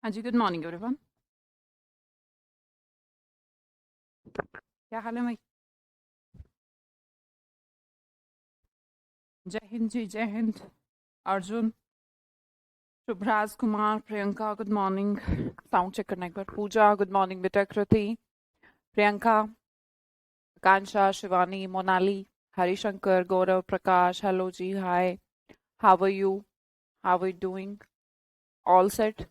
हाँ जी, good morning everyone. क्या हाल है भाई? जय हिंद जी, जय हिंद। Arjun, Shubhraj Kumar, Priyanka, good morning. Sound check करना एक बार। पूजा, गुड मॉर्निंग बेटा। कृति, Priyanka, Akanksha, Shivani, Monali, Harishankar, Gaurav, Prakash, hello ji, hi. How are you? How are you doing? All set?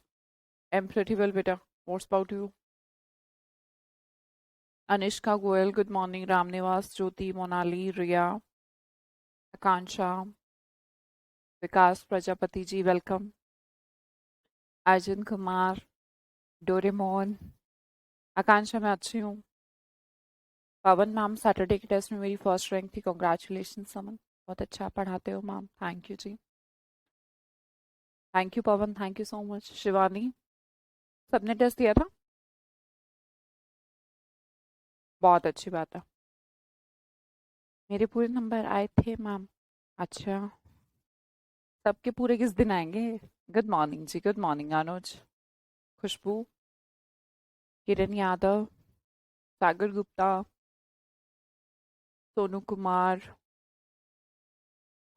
I am pretty well बेटा। What's about you? Anishka Goyal, good morning. Ramniwas, Jyoti, Monali, Riya, Akanksha, Vikas Prajapati ji, welcome. Arjun Kumar, Doraemon, Akanksha, मैं अच्छी हूँ। पवन मैम, सैटरडे के टेस्ट में मेरी फर्स्ट रैंक थी, कॉन्ग्रेचुलेशन समन। बहुत अच्छा पढ़ाते हो ma'am, thank you ji. Thank you Pawan, thank you so much. Shivani, सबने टेस्ट दिया था? बहुत अच्छी बात है। मेरे पूरे नंबर आए थे मैम। अच्छा, सबके पूरे किस दिन आएंगे? गुड मॉर्निंग जी, गुड मॉर्निंग। अनुज, खुशबू, किरण यादव, सागर गुप्ता, सोनू कुमार,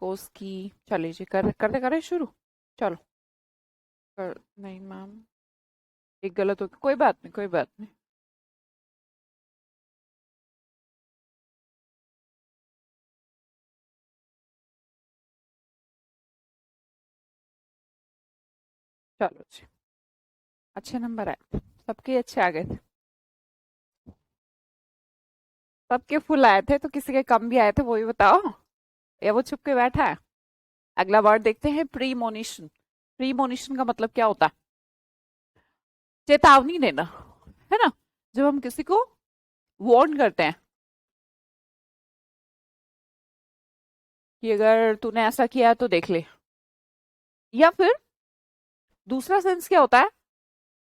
कोस्की। चलिए जी, करते करें शुरू। चलो। नहीं मैम, एक गलत हो गया, कोई बात नहीं, कोई बात नहीं। चलो जी, अच्छे नंबर आए थे, सबके अच्छे आ गए थे। सबके फुल आए थे तो किसी के कम भी आए थे, वो भी बताओ। या वो छुप के बैठा है? अगला वर्ड देखते हैं, प्रीमोनिशन। प्रीमोनिशन का मतलब क्या होता है? चेतावनी देना, है ना? जब हम किसी को वार्न करते हैं कि अगर तूने ऐसा किया है तो देख ले। या फिर दूसरा सेंस क्या होता है,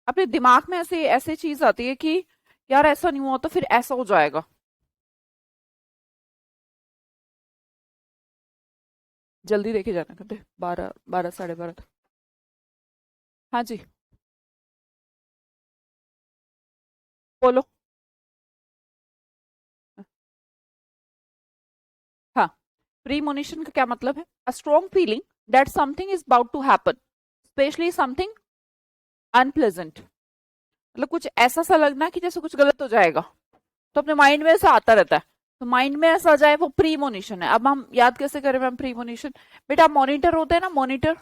अपने दिमाग में ऐसे ऐसे चीज आती है कि यार ऐसा नहीं हुआ तो फिर ऐसा हो जाएगा। जल्दी देखे जाना कहते, 12, 12, 12:30 तक। हाँ जी, बोलो। हाँ, प्रीमोनिशन का क्या मतलब है? A strong feeling that something is about to happen, specially something unpleasant. मतलब कुछ ऐसा सा लगना कि जैसे कुछ गलत हो जाएगा, तो अपने माइंड में ऐसा आता रहता है। तो माइंड में ऐसा आ जाए, वो प्रीमोनिशन है। अब हम याद कैसे करें मैम प्रीमोनिशन? बेटा, मॉनिटर होते हैं ना, monitor.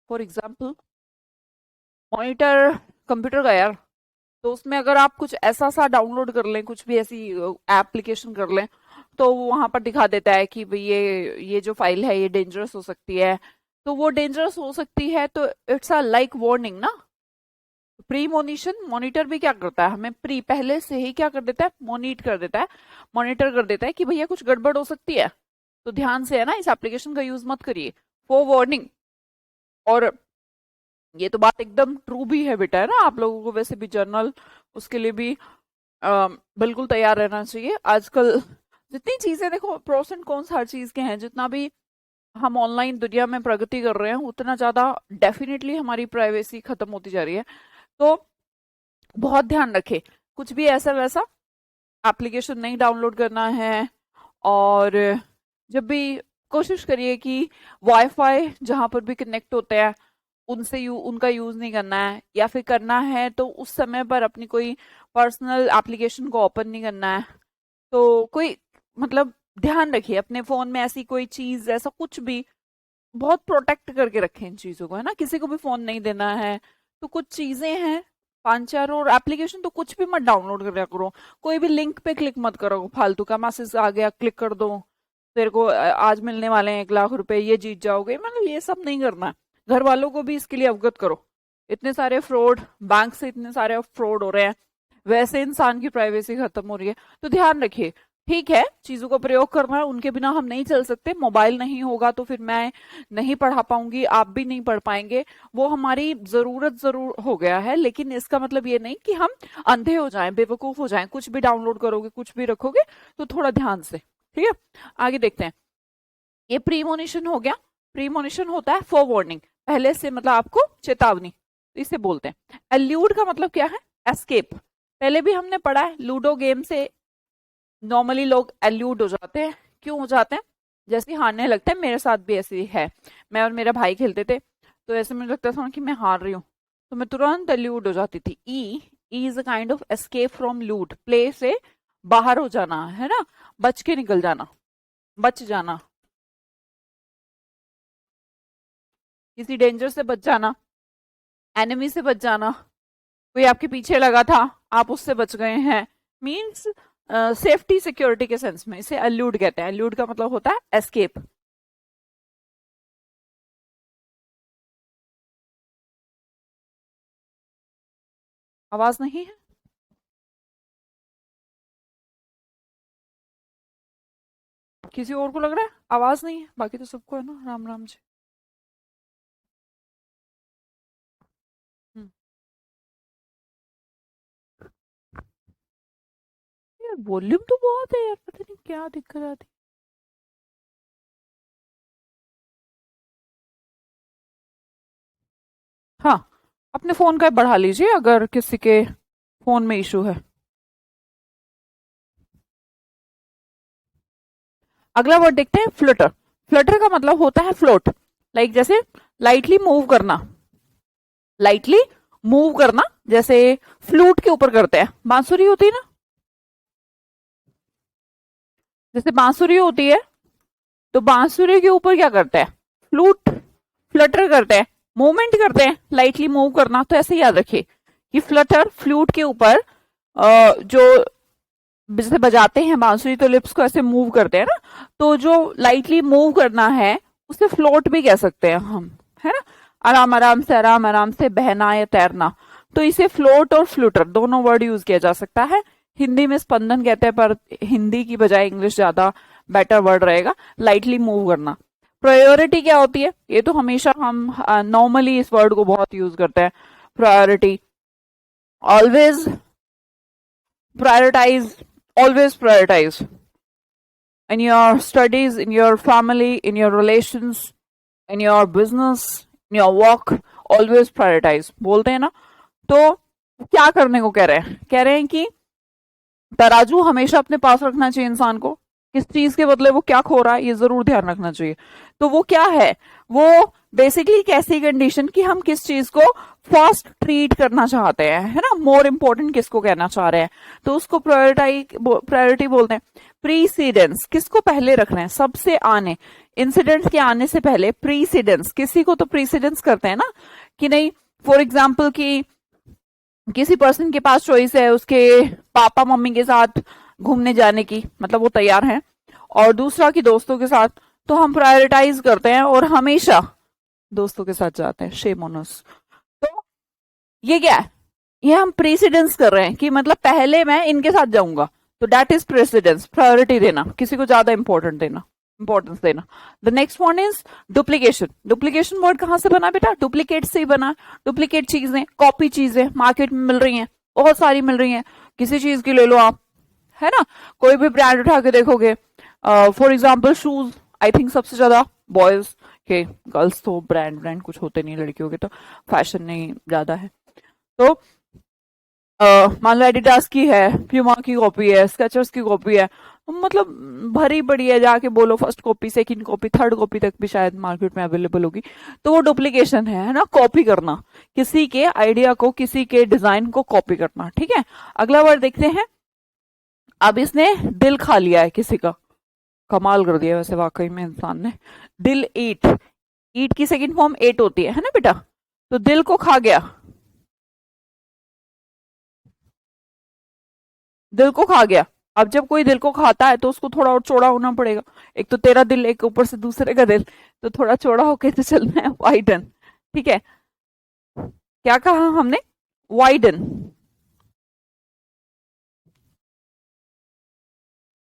For example, monitor computer का यार। तो उसमें अगर आप कुछ ऐसा सा डाउनलोड कर लें, कुछ भी ऐसी एप्लीकेशन कर लें, तो वहां पर दिखा देता है कि भाई ये जो फाइल है ये डेंजरस हो सकती है। तो वो डेंजरस हो सकती है तो इट्स अ लाइक वार्निंग ना। प्रीमोनिशन, मॉनिटर भी क्या करता है, हमें प्री पहले से ही क्या कर देता है, मोनिट कर देता है, मॉनिटर कर देता है कि भैया कुछ गड़बड़ हो सकती है। तो ध्यान से है ना, इस एप्लीकेशन का यूज मत करिए, फॉर वार्निंग। और ये तो बात एकदम ट्रू भी है बेटा, है ना? आप लोगों को वैसे भी जर्नल, उसके लिए भी बिल्कुल तैयार रहना चाहिए। आजकल जितनी चीजें देखो, प्रोस एंड कॉन्स हर चीज के हैं, जितना भी हम ऑनलाइन दुनिया में प्रगति कर रहे हैं उतना ज्यादा डेफिनेटली हमारी प्राइवेसी खत्म होती जा रही है। तो बहुत ध्यान रखें, कुछ भी ऐसा वैसा एप्लीकेशन नहीं डाउनलोड करना है। और जब भी कोशिश करिए कि वाईफाई जहां पर भी कनेक्ट होते हैं उनसे उनका यूज नहीं करना है, या फिर करना है तो उस समय पर अपनी कोई पर्सनल एप्लीकेशन को ओपन नहीं करना है। तो कोई मतलब ध्यान रखिए अपने फोन में ऐसी कोई चीज, ऐसा कुछ भी, बहुत प्रोटेक्ट करके रखें इन चीजों को, है ना? किसी को भी फोन नहीं देना है। तो कुछ चीजें हैं, 5 4, और एप्लीकेशन तो कुछ भी मत डाउनलोड कर करो। कोई भी लिंक पे क्लिक मत करो, फालतू का मैसेज आ गया क्लिक कर दो, तेरे को आज मिलने वाले हैं 1 लाख रुपए, ये जीत जाओगे, मतलब ये सब नहीं करना है। घर वालों को भी इसके लिए अवगत करो। इतने सारे फ्रॉड, बैंक से इतने सारे फ्रॉड हो रहे हैं, वैसे इंसान की प्राइवेसी खत्म हो रही है। तो ध्यान रखिए। ठीक है, चीजों का प्रयोग करना है, उनके बिना हम नहीं चल सकते। मोबाइल नहीं होगा तो फिर मैं नहीं पढ़ा पाऊंगी, आप भी नहीं पढ़ पाएंगे। वो हमारी जरूरत जरूर हो गया है, लेकिन इसका मतलब ये नहीं कि हम अंधे हो जाएं, बेवकूफ हो जाएं। कुछ भी डाउनलोड करोगे, कुछ भी रखोगे, तो थोड़ा ध्यान से। ठीक है, आगे देखते हैं। ये प्रीमोनिशन हो गया। प्रीमोनिशन होता है फॉर वार्निंग। पहले से मतलब आपको चेतावनी, तो इसे बोलते हैं। एल्यूड का मतलब क्या है? एस्केप। पहले भी हमने पढ़ा है, लूडो गेम से नॉर्मली लोग एल्यूड हो जाते हैं। क्यों हो जाते हैं? जैसे हारने लगते हैं, मेरे साथ भी ऐसे ही है। मैं और मेरा भाई खेलते थे, तो ऐसे मुझे लगता था कि मैं हार रही हूँ, तो मैं तुरंत एल्यूड हो जाती थी। E is a kind of escape from lude, play से बाहर हो जाना, है ना, बच के निकल जाना, बच जाना, किसी डेंजर से बच जाना, एनिमी से बच जाना, कोई आपके पीछे लगा था, आप उससे बच गए हैं, मीन्स सेफ्टी सिक्योरिटी के सेंस में इसे एल्यूड कहते हैं। एल्यूड का मतलब होता है एस्केप। आवाज नहीं है? किसी और को लग रहा है आवाज नहीं है? बाकी तो सबको है ना, राम राम जी। हम्म, यार वॉल्यूम तो बहुत है यार, पता नहीं क्या दिक्कत आती। हाँ, अपने फोन का बढ़ा लीजिए अगर किसी के फोन में इशू है। अगला वर्ड देखते हैं, फ्लटर। फ्लटर का मतलब होता है फ्लोट, लाइक जैसे लाइटली मूव करना, लाइटली मूव करना, जैसे फ्लूट के ऊपर करते हैं, बांसुरी होती है ना, जैसे बांसुरी होती है, तो बांसुरी के ऊपर क्या करते हैं? फ्लूट, फ्लटर करते हैं, मूवमेंट करते हैं, लाइटली मूव करना। तो ऐसे याद रखिए कि फ्लटर फ्लूट के ऊपर जो जैसे बजाते हैं बांसुरी, तो लिप्स को ऐसे मूव करते हैं ना, तो जो लाइटली मूव करना है उसे फ्लोट भी कह सकते हैं हम, है ना, आराम आराम से बहना या तैरना। तो इसे फ्लोट और फ्लूटर दोनों वर्ड यूज किया जा सकता है। हिंदी में स्पंदन कहते हैं, पर हिंदी की बजाय इंग्लिश ज्यादा बेटर वर्ड रहेगा, लाइटली मूव करना। प्रायोरिटी क्या होती है? ये तो हमेशा हम नॉर्मली इस वर्ड को बहुत यूज करते हैं। Priority, always prioritize, always prioritize in your studies, in your family, in your relations, in your business, in your work, always prioritize बोलते हैं ना। तो क्या करने को कह रहे हैं? कह रहे हैं कि तराजू हमेशा अपने पास रखना चाहिए इंसान को, किस चीज के बदले वो क्या खो रहा है ये जरूर ध्यान रखना चाहिए। तो वो क्या है? वो बेसिकली एक ऐसी कंडीशन कि हम किस चीज को फर्स्ट ट्रीट करना चाहते हैं, है ना, मोर इंपॉर्टेंट किसको कहना चाह रहे हैं, तो उसको प्रायोरिटी बोलते हैं। प्रीसीडेंस, किसको पहले रखना है, सबसे आने, इंसिडेंट्स के आने से पहले प्रीसीडेंस, किसी को तो प्रीसीडेंस करते हैं ना, कि नहीं, फॉर एग्जाम्पल कि किसी पर्सन के पास चॉइस है उसके पापा मम्मी के साथ घूमने जाने की, मतलब वो तैयार हैं, और दूसरा कि दोस्तों के साथ, तो हम प्रायोरिटाइज करते हैं और हमेशा दोस्तों के साथ जाते हैं, शेम ऑन अस। तो ये क्या है? ये हम प्रेसिडेंस कर रहे हैं कि मतलब पहले मैं इनके साथ जाऊंगा, तो दैट इज प्रेसिडेंस, प्रायोरिटी देना, किसी को ज्यादा इंपॉर्टेंट देना, इंपॉर्टेंस देना। The next one is duplication. Duplication word कहां से बना बेटा? डुप्लीकेट से ही बना। डुप्लीकेट चीजें, कॉपी चीजें मार्केट में मिल रही हैं, बहुत सारी मिल रही हैं, किसी चीज की ले लो आप, है ना, कोई भी ब्रांड उठा के देखोगे, for example shoes, I think सबसे ज्यादा बॉयज के, गर्ल्स तो ब्रांड ब्रांड कुछ होते नहीं, लड़कियों के तो फैशन नहीं ज्यादा है। तो मान लो एडिडास की है, प्यूमा की कॉपी है, स्केचर्स की कॉपी है, मतलब भरी पड़ी है, जाके बोलो first copy, second copy, third copy तक भी शायद मार्केट में अवेलेबल होगी, तो वो डुप्लीकेशन है ना, कॉपी करना, किसी के आइडिया को, किसी के डिजाइन को कॉपी करना। ठीक है, अगला वर्ड देखते हैं। अब इसने दिल खा लिया है किसी का, कमाल कर दिया वैसे वाकई में इंसान ने। दिल ईट, ईट की सेकंड फॉर्म एट होती है ना बेटा, तो दिल को खा गया, दिल को खा गया। अब जब कोई दिल को खाता है तो उसको थोड़ा और चौड़ा होना पड़ेगा, एक तो तेरा दिल, एक ऊपर से दूसरे का दिल, तो थोड़ा चौड़ा होके तो चलना है, वाइडन। ठीक है, क्या कहा हमने? वाइडन।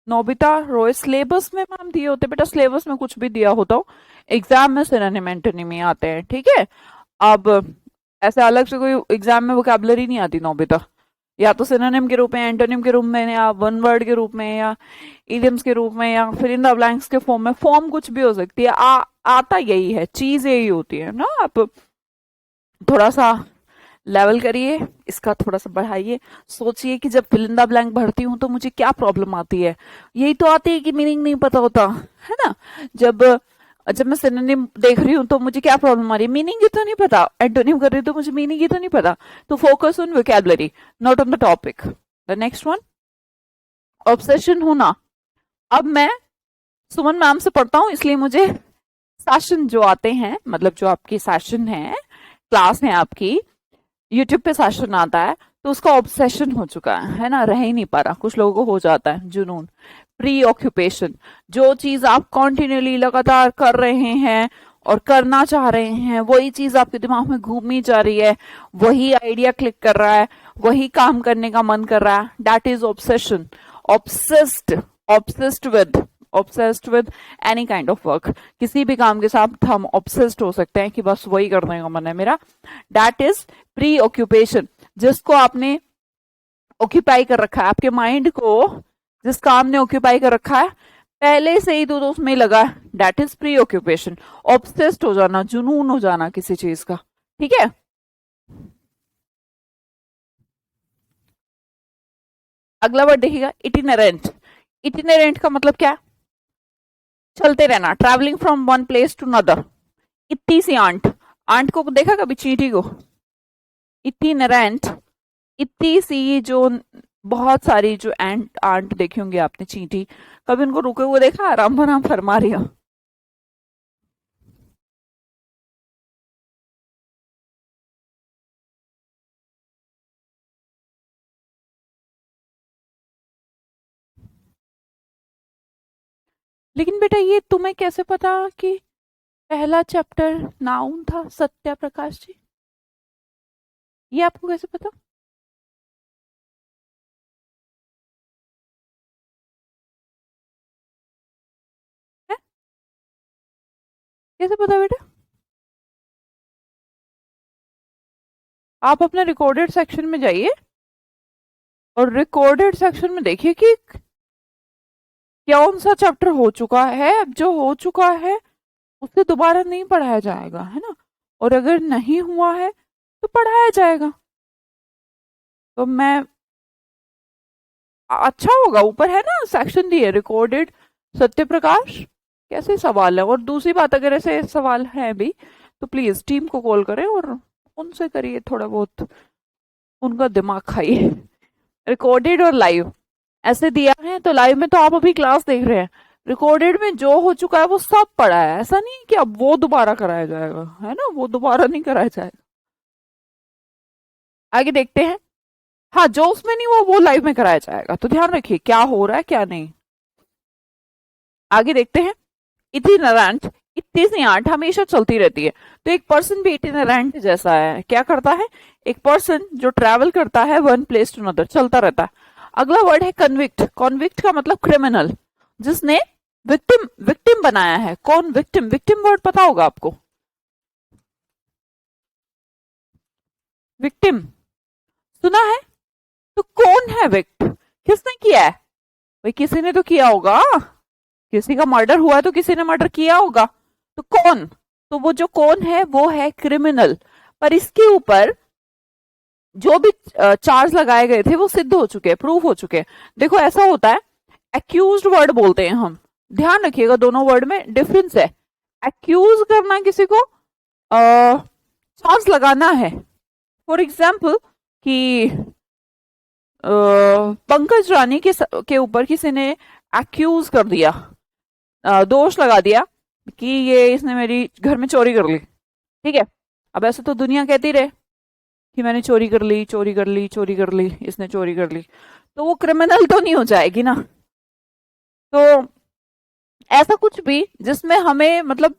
नोबिता रॉय, सिलेबस में मैम दिए होते बेटा, सिलेबस में कुछ भी दिया होता हो, एग्जाम में सिनोनिम एंटोनिम आते हैं। ठीक है, अब ऐसे अलग से कोई एग्जाम में वोकैबुलरी नहीं आती नोबिता, या तो सिनोनिम के रूप में, एंटोनिम के रूप में, या वन वर्ड के रूप में, या इडियम्स के रूप में, या फिर इन द ब्लैंक्स के फॉर्म में। फॉर्म कुछ भी हो सकती है, आता यही है, चीज यही होती है ना। आप थोड़ा सा लेवल करिए, इसका थोड़ा सा बढ़ाइए, सोचिए कि जब फिल इन द ब्लैंक भरती हूँ तो मुझे क्या प्रॉब्लम आती है। यही तो आती है कि मीनिंग नहीं पता होता है ना। जब जब मैं सिनोनिम देख रही हूँ तो मुझे क्या प्रॉब्लम आ रही है, मीनिंग ही तो नहीं पता। एंटोनिम कर रही हूँ तो मुझे मीनिंग ही तो नहीं पता। तो focus on vocabulary, not on the topic. The next one, obsession होना। अब मैं सुमन मैम से पढ़ता हूँ, इसलिए मुझे सेशन जो आते हैं, मतलब जो आपकी सेशन है, क्लास है आपकी, यूट्यूब पे सेशन आता है, तो उसका ऑब्सेशन हो चुका है ना, रह ही नहीं पा रहा। कुछ लोगों को हो जाता है जुनून। प्री ऑक्यूपेशन, जो चीज आप कॉन्टिन्यूली लगातार कर रहे हैं और करना चाह रहे हैं, वही चीज आपके दिमाग में घूमी जा रही है, वही आइडिया क्लिक कर रहा है, वही काम करने का मन कर रहा है, that is obsession. Obsessed, obsessed with any kind of work, किसी भी काम के साथ हम ऑब्सेस्ड हो सकते हैं कि बस वही करने का मन है मेरा, दैट इज प्री ऑक्यूपेशन। जिसको आपने ऑक्यूपाई कर रखा है, आपके माइंड को जिस काम ने ऑक्यूपाई कर रखा है पहले से ही तो उसमें लगा, that is pre occupation. Obsessed हो जाना, जुनून हो जाना किसी चीज का, ठीक है। अगला वर्ड देखिएगा, इटिनेरेंट। इटिनेरेंट का मतलब क्या है, चलते रहना, travelling from one place to another. इतनी सी आंट, आंट को देखा कभी, चींटी को, इटिनेरेंट, इतनी सी जो बहुत सारी जो एंट आंट देखी होंगी आपने, चींटी, कभी उनको रुके हुए देखा, आराम आराम फरमा रही हो। लेकिन बेटा ये तुम्हें कैसे पता कि पहला चैप्टर नाउन था, सत्या प्रकाश जी, ये आपको कैसे पता है? कैसे पता बेटा? आप अपने रिकॉर्डेड सेक्शन में जाइए और रिकॉर्डेड सेक्शन में देखिए कि कौन सा चैप्टर हो चुका है। अब जो हो चुका है उसे दोबारा नहीं पढ़ाया जाएगा, है ना, और अगर नहीं हुआ है तो पढ़ाया जाएगा। तो मैं, अच्छा होगा, ऊपर है ना सेक्शन दिए रिकॉर्डेड, सत्य प्रकाश, कैसे सवाल है। और दूसरी बात, अगर ऐसे सवाल है भी तो प्लीज टीम को कॉल करें और उनसे करिए, थोड़ा बहुत उनका दिमाग खाइए। रिकॉर्डेड और लाइव ऐसे दिया है, तो लाइव में तो आप अभी क्लास देख रहे हैं, रिकॉर्डेड में जो हो चुका है वो सब पढ़ा है। ऐसा नहीं कि अब वो दोबारा कराया जाएगा, है ना, वो दोबारा नहीं कराया जाएगा। आगे देखते हैं। हाँ, जो उसमें नहीं वो लाइव में कराया जाएगा, तो ध्यान रखिए क्या हो रहा है क्या नहीं। आगे देखते हैं। इटिनेरेंट, इतनी सी आंट हमेशा चलती रहती है, तो एक पर्सन भी इटिनेरेंट जैसा है, क्या करता है, एक पर्सन जो ट्रैवल करता है वन प्लेस टू अनदर, चलता रहता है। अगला वर्ड है कन्विक्ट। कन्विक्ट का मतलब क्रिमिनल, जिसने विक्टिम, विक्टिम बनाया है। कौन विक्टिम, विक्टिम वर्ड पता होगा आपको, विक्टिम सुना है, तो कौन है विक्ट, किसने किया है, भाई किसी ने तो किया होगा, किसी का मर्डर हुआ है तो किसी ने मर्डर किया होगा, तो कौन, तो वो जो कौन है वो है क्रिमिनल। पर इसके ऊपर जो भी चार्ज लगाए गए थे वो सिद्ध हो चुके हैं, प्रूफ हो चुके हैं। देखो ऐसा होता है, एक्यूज्ड वर्ड बोलते हैं हम, ध्यान रखिएगा दोनों वर्ड में डिफरेंस है। एक्यूज करना किसी को, चार्ज लगाना है। फॉर एग्जाम्पल कि पंकज रानी के ऊपर किसी ने एक्यूज कर दिया, दोष लगा दिया कि ये इसने मेरी घर में चोरी कर ली, ठीक है। अब ऐसे तो दुनिया कहती रहे कि मैंने चोरी कर ली, चोरी कर ली, चोरी कर ली, इसने चोरी कर ली, तो वो क्रिमिनल तो नहीं हो जाएगी ना। तो ऐसा कुछ भी जिसमें हमें मतलब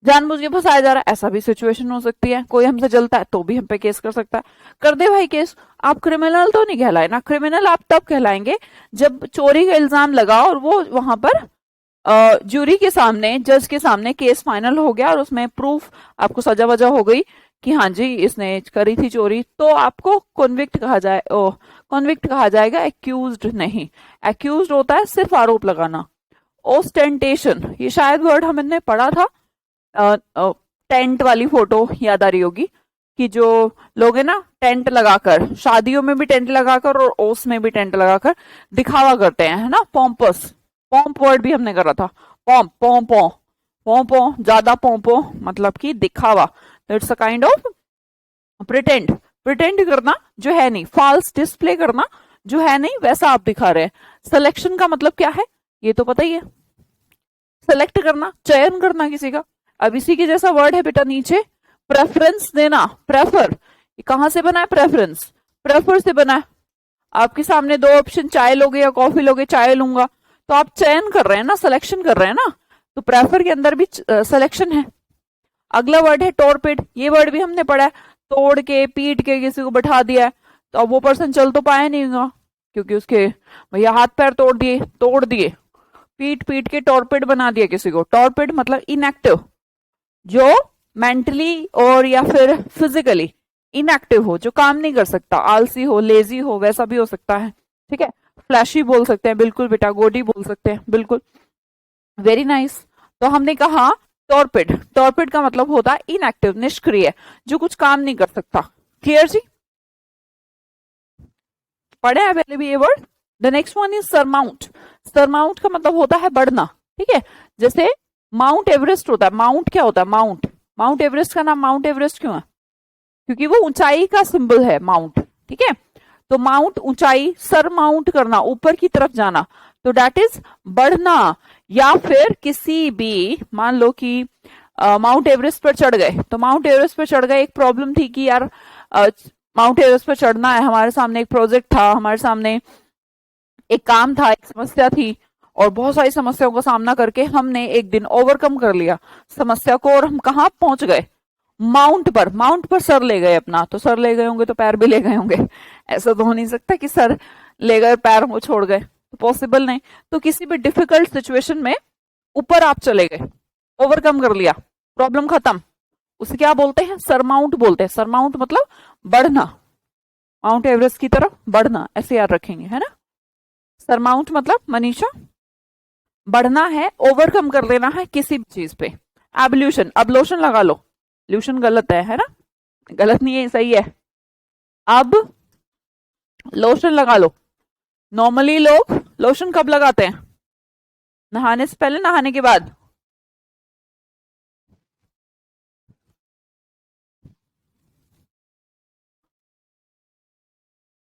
जानबूझ के फंसाया जा रहा है, ऐसा भी सिचुएशन हो सकती है। कोई हमसे जलता है तो भी हम पे केस कर सकता है, कर दे भाई केस, आप क्रिमिनल तो नहीं कहलाए ना। क्रिमिनल आप तब कहलाएंगे जब चोरी का इल्जाम लगा और वो वहां पर जूरी के सामने, जज के सामने केस फाइनल हो गया और उसमें प्रूफ, आपको सजा वजा हो गई कि हाँ जी इसने करी थी चोरी, तो आपको कॉन्विक्ट कहा जाए, कॉन्विक्ट कहा जाएगा, एक्यूज्ड नहीं। एक्यूज्ड होता है सिर्फ आरोप लगाना। ओस्टेंटेशन, ये शायद वर्ड हमने पढ़ा था, टेंट वाली फोटो याद आ रही होगी कि जो लोग है ना टेंट लगाकर, शादियों में भी टेंट लगाकर और ओस में भी टेंट लगाकर दिखावा करते हैं, है ना, पॉम्पस। पॉम्प वर्ड भी हमने करा था। पॉम्प पॉम्पो, पॉम्पो ज्यादा पॉम्पो मतलब कि दिखावा। It's a kind of pretend. Pretend करना जो है नहीं, फॉल्स डिस्प्ले करना जो है नहीं वैसा आप दिखा रहे हैं। सिलेक्शन का मतलब क्या है ये तो पता ही है, सेलेक्ट करना, चयन करना किसी का। अब इसी के जैसा वर्ड है बेटा नीचे, प्रेफरेंस देना। प्रेफर, ये कहां से बना है? प्रेफरेंस, प्रेफर से बना है। आपके सामने दो ऑप्शन, चाय लोगे या कॉफी लोगे, चाय लूंगा, तो आप चयन कर रहे हैं ना, सिलेक्शन कर रहे हैं ना, तो प्रेफर के अंदर भी सिलेक्शन है। अगला वर्ड है टॉर्पिड, ये वर्ड भी हमने पढ़ा है। तोड़ के पीट के किसी को बैठा दिया है, तो अब वो पर्सन चल तो पाया नहीं होगा, क्योंकि उसके भैया हाथ पैर तोड़ दिए, पीट पीट के टॉर्पिड बना दिया किसी को। टॉर्पिड मतलब इनएक्टिव, जो मेंटली और या फिर फिजिकली इनएक्टिव हो, जो काम नहीं कर सकता, आलसी हो, लेजी हो, वैसा भी हो सकता है। ठीक है, फ्लैशी बोल सकते हैं, बिल्कुल बेटा, गोडी बोल सकते हैं, बिल्कुल, वेरी नाइस। तो हमने कहा टॉर्पिड, टॉर्पिड का मतलब होता है इनएक्टिव, निष्क्रिय, जो कुछ काम नहीं कर सकता। क्लियर जी? पढ़े हैं पहले भी ये word. The next one is surmount. Surmount का मतलब होता है बढ़ना। ठीक है, जैसे माउंट एवरेस्ट होता है, माउंट क्या होता है? माउंट, माउंट एवरेस्ट का नाम माउंट एवरेस्ट क्यों है? क्योंकि वो ऊंचाई का सिंबल है माउंट। ठीक है, तो माउंट ऊंचाई, सर माउंट करना, ऊपर की तरफ जाना, तो डेट इज बढ़ना। या फिर किसी भी, मान लो कि माउंट एवरेस्ट पर चढ़ गए, तो माउंट एवरेस्ट पर चढ़ गए, एक प्रॉब्लम थी कि यार माउंट एवरेस्ट पर चढ़ना है, हमारे सामने एक प्रोजेक्ट था, हमारे सामने एक काम था, एक समस्या थी, और बहुत सारी समस्याओं का सामना करके हमने एक दिन ओवरकम कर लिया समस्या को, और हम कहाँ पहुंच गए? माउंट पर। माउंट पर सर ले गए अपना, तो सर ले गए होंगे तो पैर भी ले गए होंगे। ऐसा तो हो नहीं सकता कि सर ले गए पैर को छोड़ गए, तो पॉसिबल नहीं। तो किसी भी डिफिकल्ट सिचुएशन में ऊपर आप चले गए, ओवरकम कर लिया, प्रॉब्लम खत्म, उसे क्या बोलते हैं? सरमाउंट बोलते हैं। सरमाउंट मतलब बढ़ना, माउंट एवरेस्ट की तरफ बढ़ना, ऐसे याद रखेंगे, है ना। सरमाउंट मतलब मनीषा बढ़ना है, ओवरकम कर लेना है किसी भी चीज पे। एबल्यूशन, अब लोशन लगा लो, ल्यूशन गलत है ना, गलत नहीं है, सही है। अब लोशन लगा लो। नॉर्मली लोग लोशन कब लगाते हैं? नहाने से पहले, नहाने के बाद?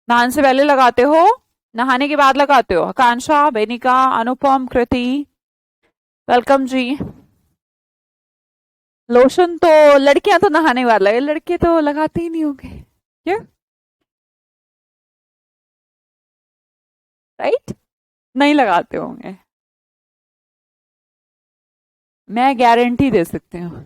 नहाने से पहले लगाते हो, नहाने के बाद लगाते हो? आकांक्षा, बेनिका, अनुपम, कृति, वेलकम जी। लोशन तो लड़कियां तो नहाने के बाद लगे, लड़के तो लगाते ही नहीं होंगे क्या? राइट, नहीं लगाते होंगे, मैं गारंटी दे सकती हूँ।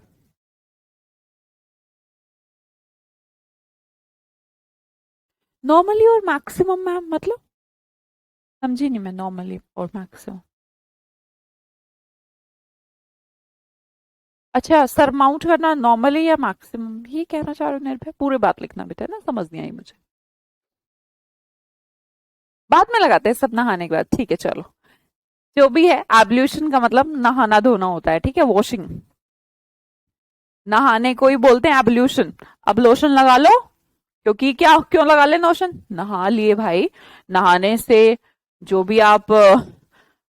नॉर्मली और मैक्सिमम मैम मतलब, समझी नहीं मैं, नॉर्मली और मैक्सिमम। अच्छा, सरमाउंट करना नॉर्मली या मैक्सिमम, ये कहना चाह रहे हो निर्भय? पूरी बात लिखना बेटा, ना समझ नहीं आई मुझे। बाद में लगाते हैं सब नहाने के बाद, ठीक है चलो। जो भी है, एब्ल्यूशन का मतलब नहाना धोना होता है, ठीक है, वॉशिंग। नहाने को ही बोलते हैं एब्ल्यूशन। अब लोशन लगा लो, क्योंकि क्या, क्यों लगा ले लोशन? नहा लिए भाई, नहाने से जो भी आप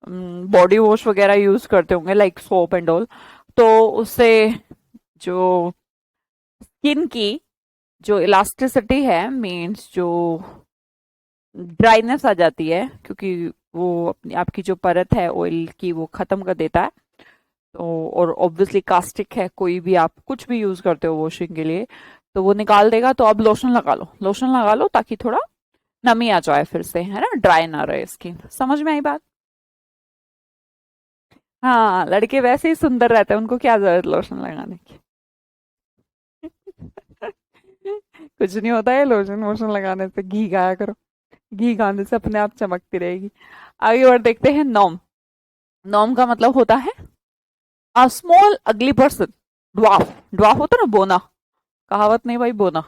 बॉडी वॉश वगैरह यूज करते होंगे, लाइक सोप एंड ऑल, तो उससे जो स्किन की जो इलास्टिसिटी है, मीन्स जो ड्राइनेस आ जाती है, क्योंकि वो अपनी आपकी जो परत है ऑयल की वो खत्म कर देता है। तो और ऑब्वियसली कास्टिक है, कोई भी आप कुछ भी यूज करते हो वॉशिंग के लिए, तो वो निकाल देगा। तो अब लोशन लगा लो, लोशन लगा लो, ताकि थोड़ा नमी आ जाए फिर से, है ना, ड्राई ना रहे स्किन। समझ में आई बात? हाँ, लड़के वैसे ही सुंदर रहते हैं, उनको क्या जरूरत लोशन लगाने की। कुछ नहीं होता है लोशन वोशन लगाने से, घी खाया करो, घी खाने से अपने आप चमकती रहेगी। आगे और देखते हैं नॉम। नॉम का मतलब होता है अ स्मॉल अगली पर्सन, ड्वार्फ। ड्वार्फ होता है ना, बोना, कहावत नहीं भाई, बोना।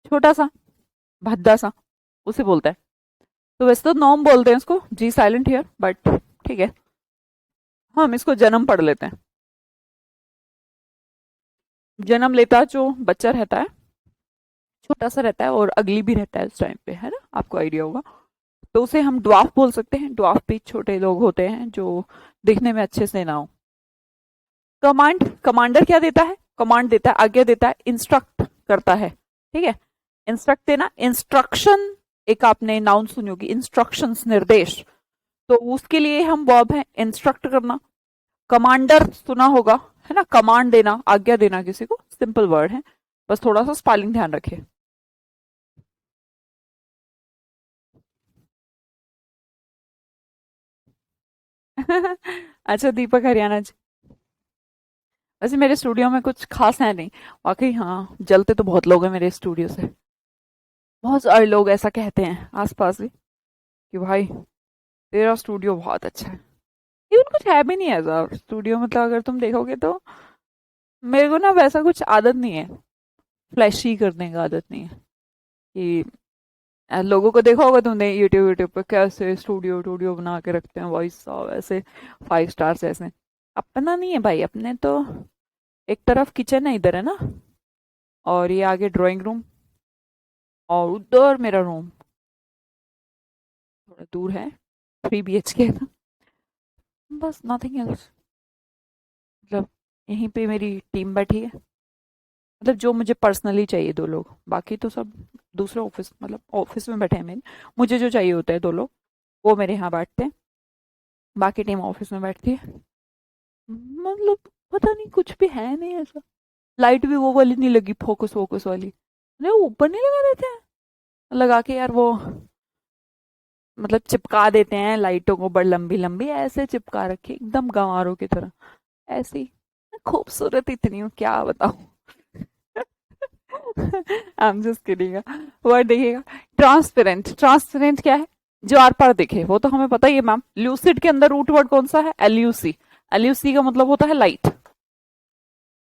छोटा सा, भद्दा सा, उसे बोलता है। तो वैसे तो नॉम बोलते हैं इसको, जी साइलेंट हियर, बट ठीक है, हम इसको जन्म पढ़ लेते हैं। जन्म लेता जो बच्चा रहता है, छोटा सा रहता है और अगली भी रहता है उस टाइम पे, है ना, आपको आइडिया होगा। तो उसे हम ड्वार्फ बोल सकते हैं। ड्वार्फ भी छोटे लोग होते हैं जो दिखने में अच्छे से ना हो। कमांड, कमांडर क्या देता है? कमांड देता है, आज्ञा देता है, इंस्ट्रक्ट करता है, ठीक है। इंस्ट्रक्ट देना, इंस्ट्रक्शन, एक आपने नाउन सुनी होगी, इंस्ट्रक्शंस, निर्देश, तो उसके लिए हम वर्ब है इंस्ट्रक्ट करना। कमांडर सुना होगा, है ना, कमांड देना, आज्ञा देना किसी को, सिंपल वर्ड है, बस थोड़ा सा स्पेलिंग ध्यान रखे। अच्छा, दीपक हरियाणा जी। वैसे मेरे स्टूडियो में कुछ खास है नहीं, वाकई हाँ, जलते तो बहुत लोग हैं मेरे स्टूडियो से। बहुत सारे लोग ऐसा कहते हैं आसपास भी कि भाई तेरा स्टूडियो बहुत अच्छा है। इवन कुछ है भी नहीं ऐसा स्टूडियो, मतलब अगर तुम देखोगे तो मेरे को ना वैसा कुछ आदत नहीं है, फ्लैशी करने का आदत नहीं है कि लोगों को देखा होगा तुमने यूट्यूब यूट्यूब पे कैसे स्टूडियो स्टूडियो बना के रखते हैं, वॉइस साहब ऐसे 5 स्टार्स ऐसे। अपना नहीं है भाई, अपने तो एक तरफ किचन है, इधर है ना, और ये आगे ड्राइंग रूम, और उधर मेरा रूम, थोड़ा दूर है, 3 BHK का, बस नथिंग एल्स। मतलब यहीं पे मेरी टीम बैठी है, मतलब जो मुझे पर्सनली चाहिए 2 लोग, बाकी तो सब दूसरे ऑफिस, मतलब ऑफिस में बैठे हैं मेरे, मुझे जो चाहिए होता है 2 लोग वो मेरे यहाँ बैठते हैं, बाकी टीम ऑफिस में बैठती है। मतलब पता नहीं, कुछ भी है नहीं ऐसा। लाइट भी वो वाली नहीं लगी, फोकस फोकस वाली, अरे ऊपर नहीं लगा देते हैं, लगा के यार वो, मतलब चिपका देते हैं लाइटों को, बड़ी लंबी लंबी ऐसे चिपका रखी एकदम गंवारों की तरह, ऐसी खूबसूरत इतनी हूँ क्या बताऊं। I am just kidding. Word देखिएगा, ट्रांसपेरेंट। ट्रांसपेरेंट क्या है? जो आर पार दिखे, वो तो हमें पता ही है मैम। ल्यूसिड के अंदर रूट वर्ड कौन सा है? LUC। LUC का मतलब होता है लाइट,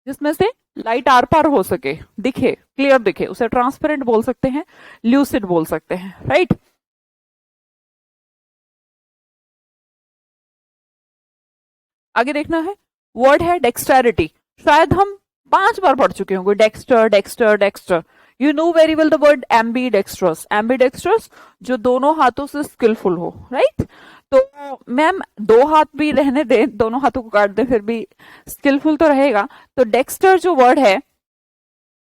जिसमें से लाइट आर पार हो सके, दिखे, क्लियर दिखे, उसे ट्रांसपेरेंट बोल सकते हैं, ल्यूसिड बोल सकते हैं, राइट। आगे देखना है, वर्ड है डेक्सटेरिटी। शायद हम 5 बार पढ़ चुके होंगे, dexter dexter dexter. You know very well the word ambidextrous. Ambidextrous, जो दोनों हाथों से स्किलफुल हो, राइट। तो मैम 2 हाथ भी रहने दे, दोनों हाथों को काट दे, फिर भी स्किलफुल तो रहेगा। तो डेक्स्टर जो वर्ड है,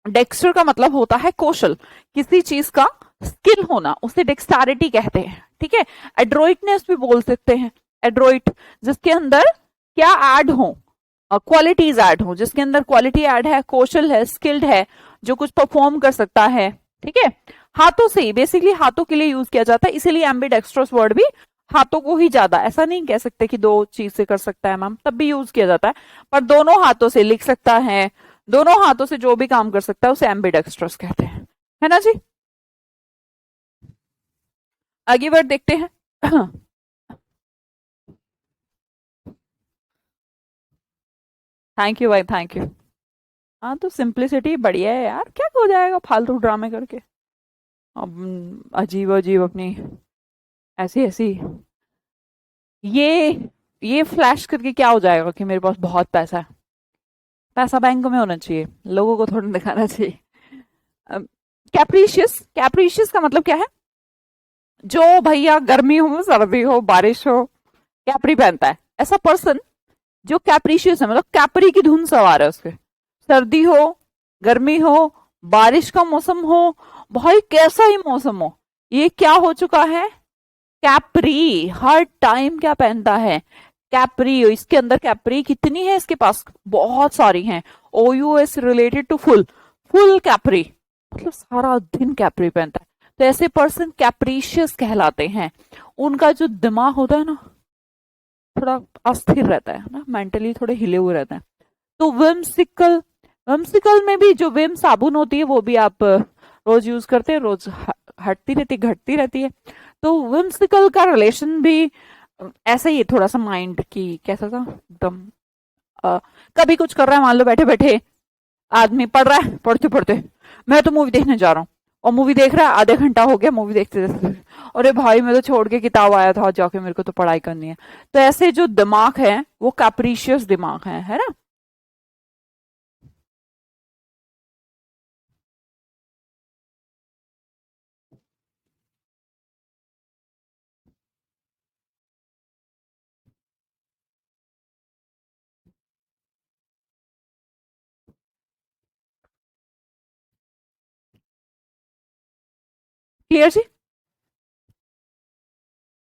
डेक्स्टर का मतलब होता है कौशल, किसी चीज का स्किल होना, उसे डेक्स्टारिटी कहते हैं, ठीक है। एड्रोइटनेस भी बोल सकते हैं, एड्रोइट, जिसके अंदर क्या ऐड हो, क्वालिटीज ऐड हो, जिसके अंदर क्वालिटी ऐड है, कौशल है, स्किल्ड है, जो कुछ परफॉर्म कर सकता है, ठीक है। हाथों से ही, बेसिकली हाथों के लिए यूज किया जाता है, इसीलिए एम्बीडेक्स्ट्रस वर्ड भी हाथों को ही ज्यादा, ऐसा नहीं कह सकते कि 2 चीज से कर सकता है मैम, तब भी यूज किया जाता है, पर दोनों हाथों से लिख सकता है, दोनों हाथों से जो भी काम कर सकता है उसे एम्बीडेक्स्ट्रस कहते हैं, है ना जी। आगे वर्ड देखते हैं। थैंक यू भाई, थैंक यू। हाँ, तो सिंप्लिसिटी बढ़िया है यार, क्या हो जाएगा फालतू ड्रामे करके, अब अजीब अजीब अपनी ऐसी ऐसी, ये ये फ्लैश करके क्या हो जाएगा कि मेरे पास बहुत पैसा है। पैसा बैंक में होना चाहिए, लोगों को थोड़ा दिखाना चाहिए। कैप्रीशियस, कैप्रीशियस का मतलब क्या है? जो भैया गर्मी हो, सर्दी हो, बारिश हो, कैप्री पहनता है, ऐसा पर्सन जो कैप्रीशियस है, मतलब कैप्री की धुन सवार है उसके। सर्दी हो, गर्मी हो, बारिश का मौसम हो, भाई कैसा ही मौसम हो, ये क्या हो चुका है? कैप्री, हर टाइम क्या पहनता है? कैप्री। इसके अंदर कैप्री कितनी है इसके पास? बहुत सारी हैं। OUS related to full, full capri, मतलब सारा दिन कैप्री पहनता है। तो ऐसे पर्सन कैप्रीशियस कहलाते हैं। उनका जो दिमाग होता है ना, थोड़ा अस्थिर रहता है ना, मेंटली थोड़े हिले हुए रहते हैं। तो विम्सिकल, विम्सिकल में भी जो विम साबुन होती है वो भी आप रोज यूज करते हैं, रोज हटती रहती, घटती रहती है। तो विम्सिकल का रिलेशन भी ऐसा ही है, थोड़ा सा माइंड की कैसा था एकदम, कभी कुछ कर रहा है, मान लो बैठे बैठे आदमी पढ़ रहा है, पढ़ते पढ़ते मैं तो मूवी देखने जा रहा हूँ, और मूवी देख रहा है, आधे घंटा हो गया मूवी देखते देखते, अरे भाई मैं तो छोड़ के किताब आया था जाके, मेरे को तो पढ़ाई करनी है। तो ऐसे जो दिमाग है वो कैप्रिशियस दिमाग है ना। क्लियर जी।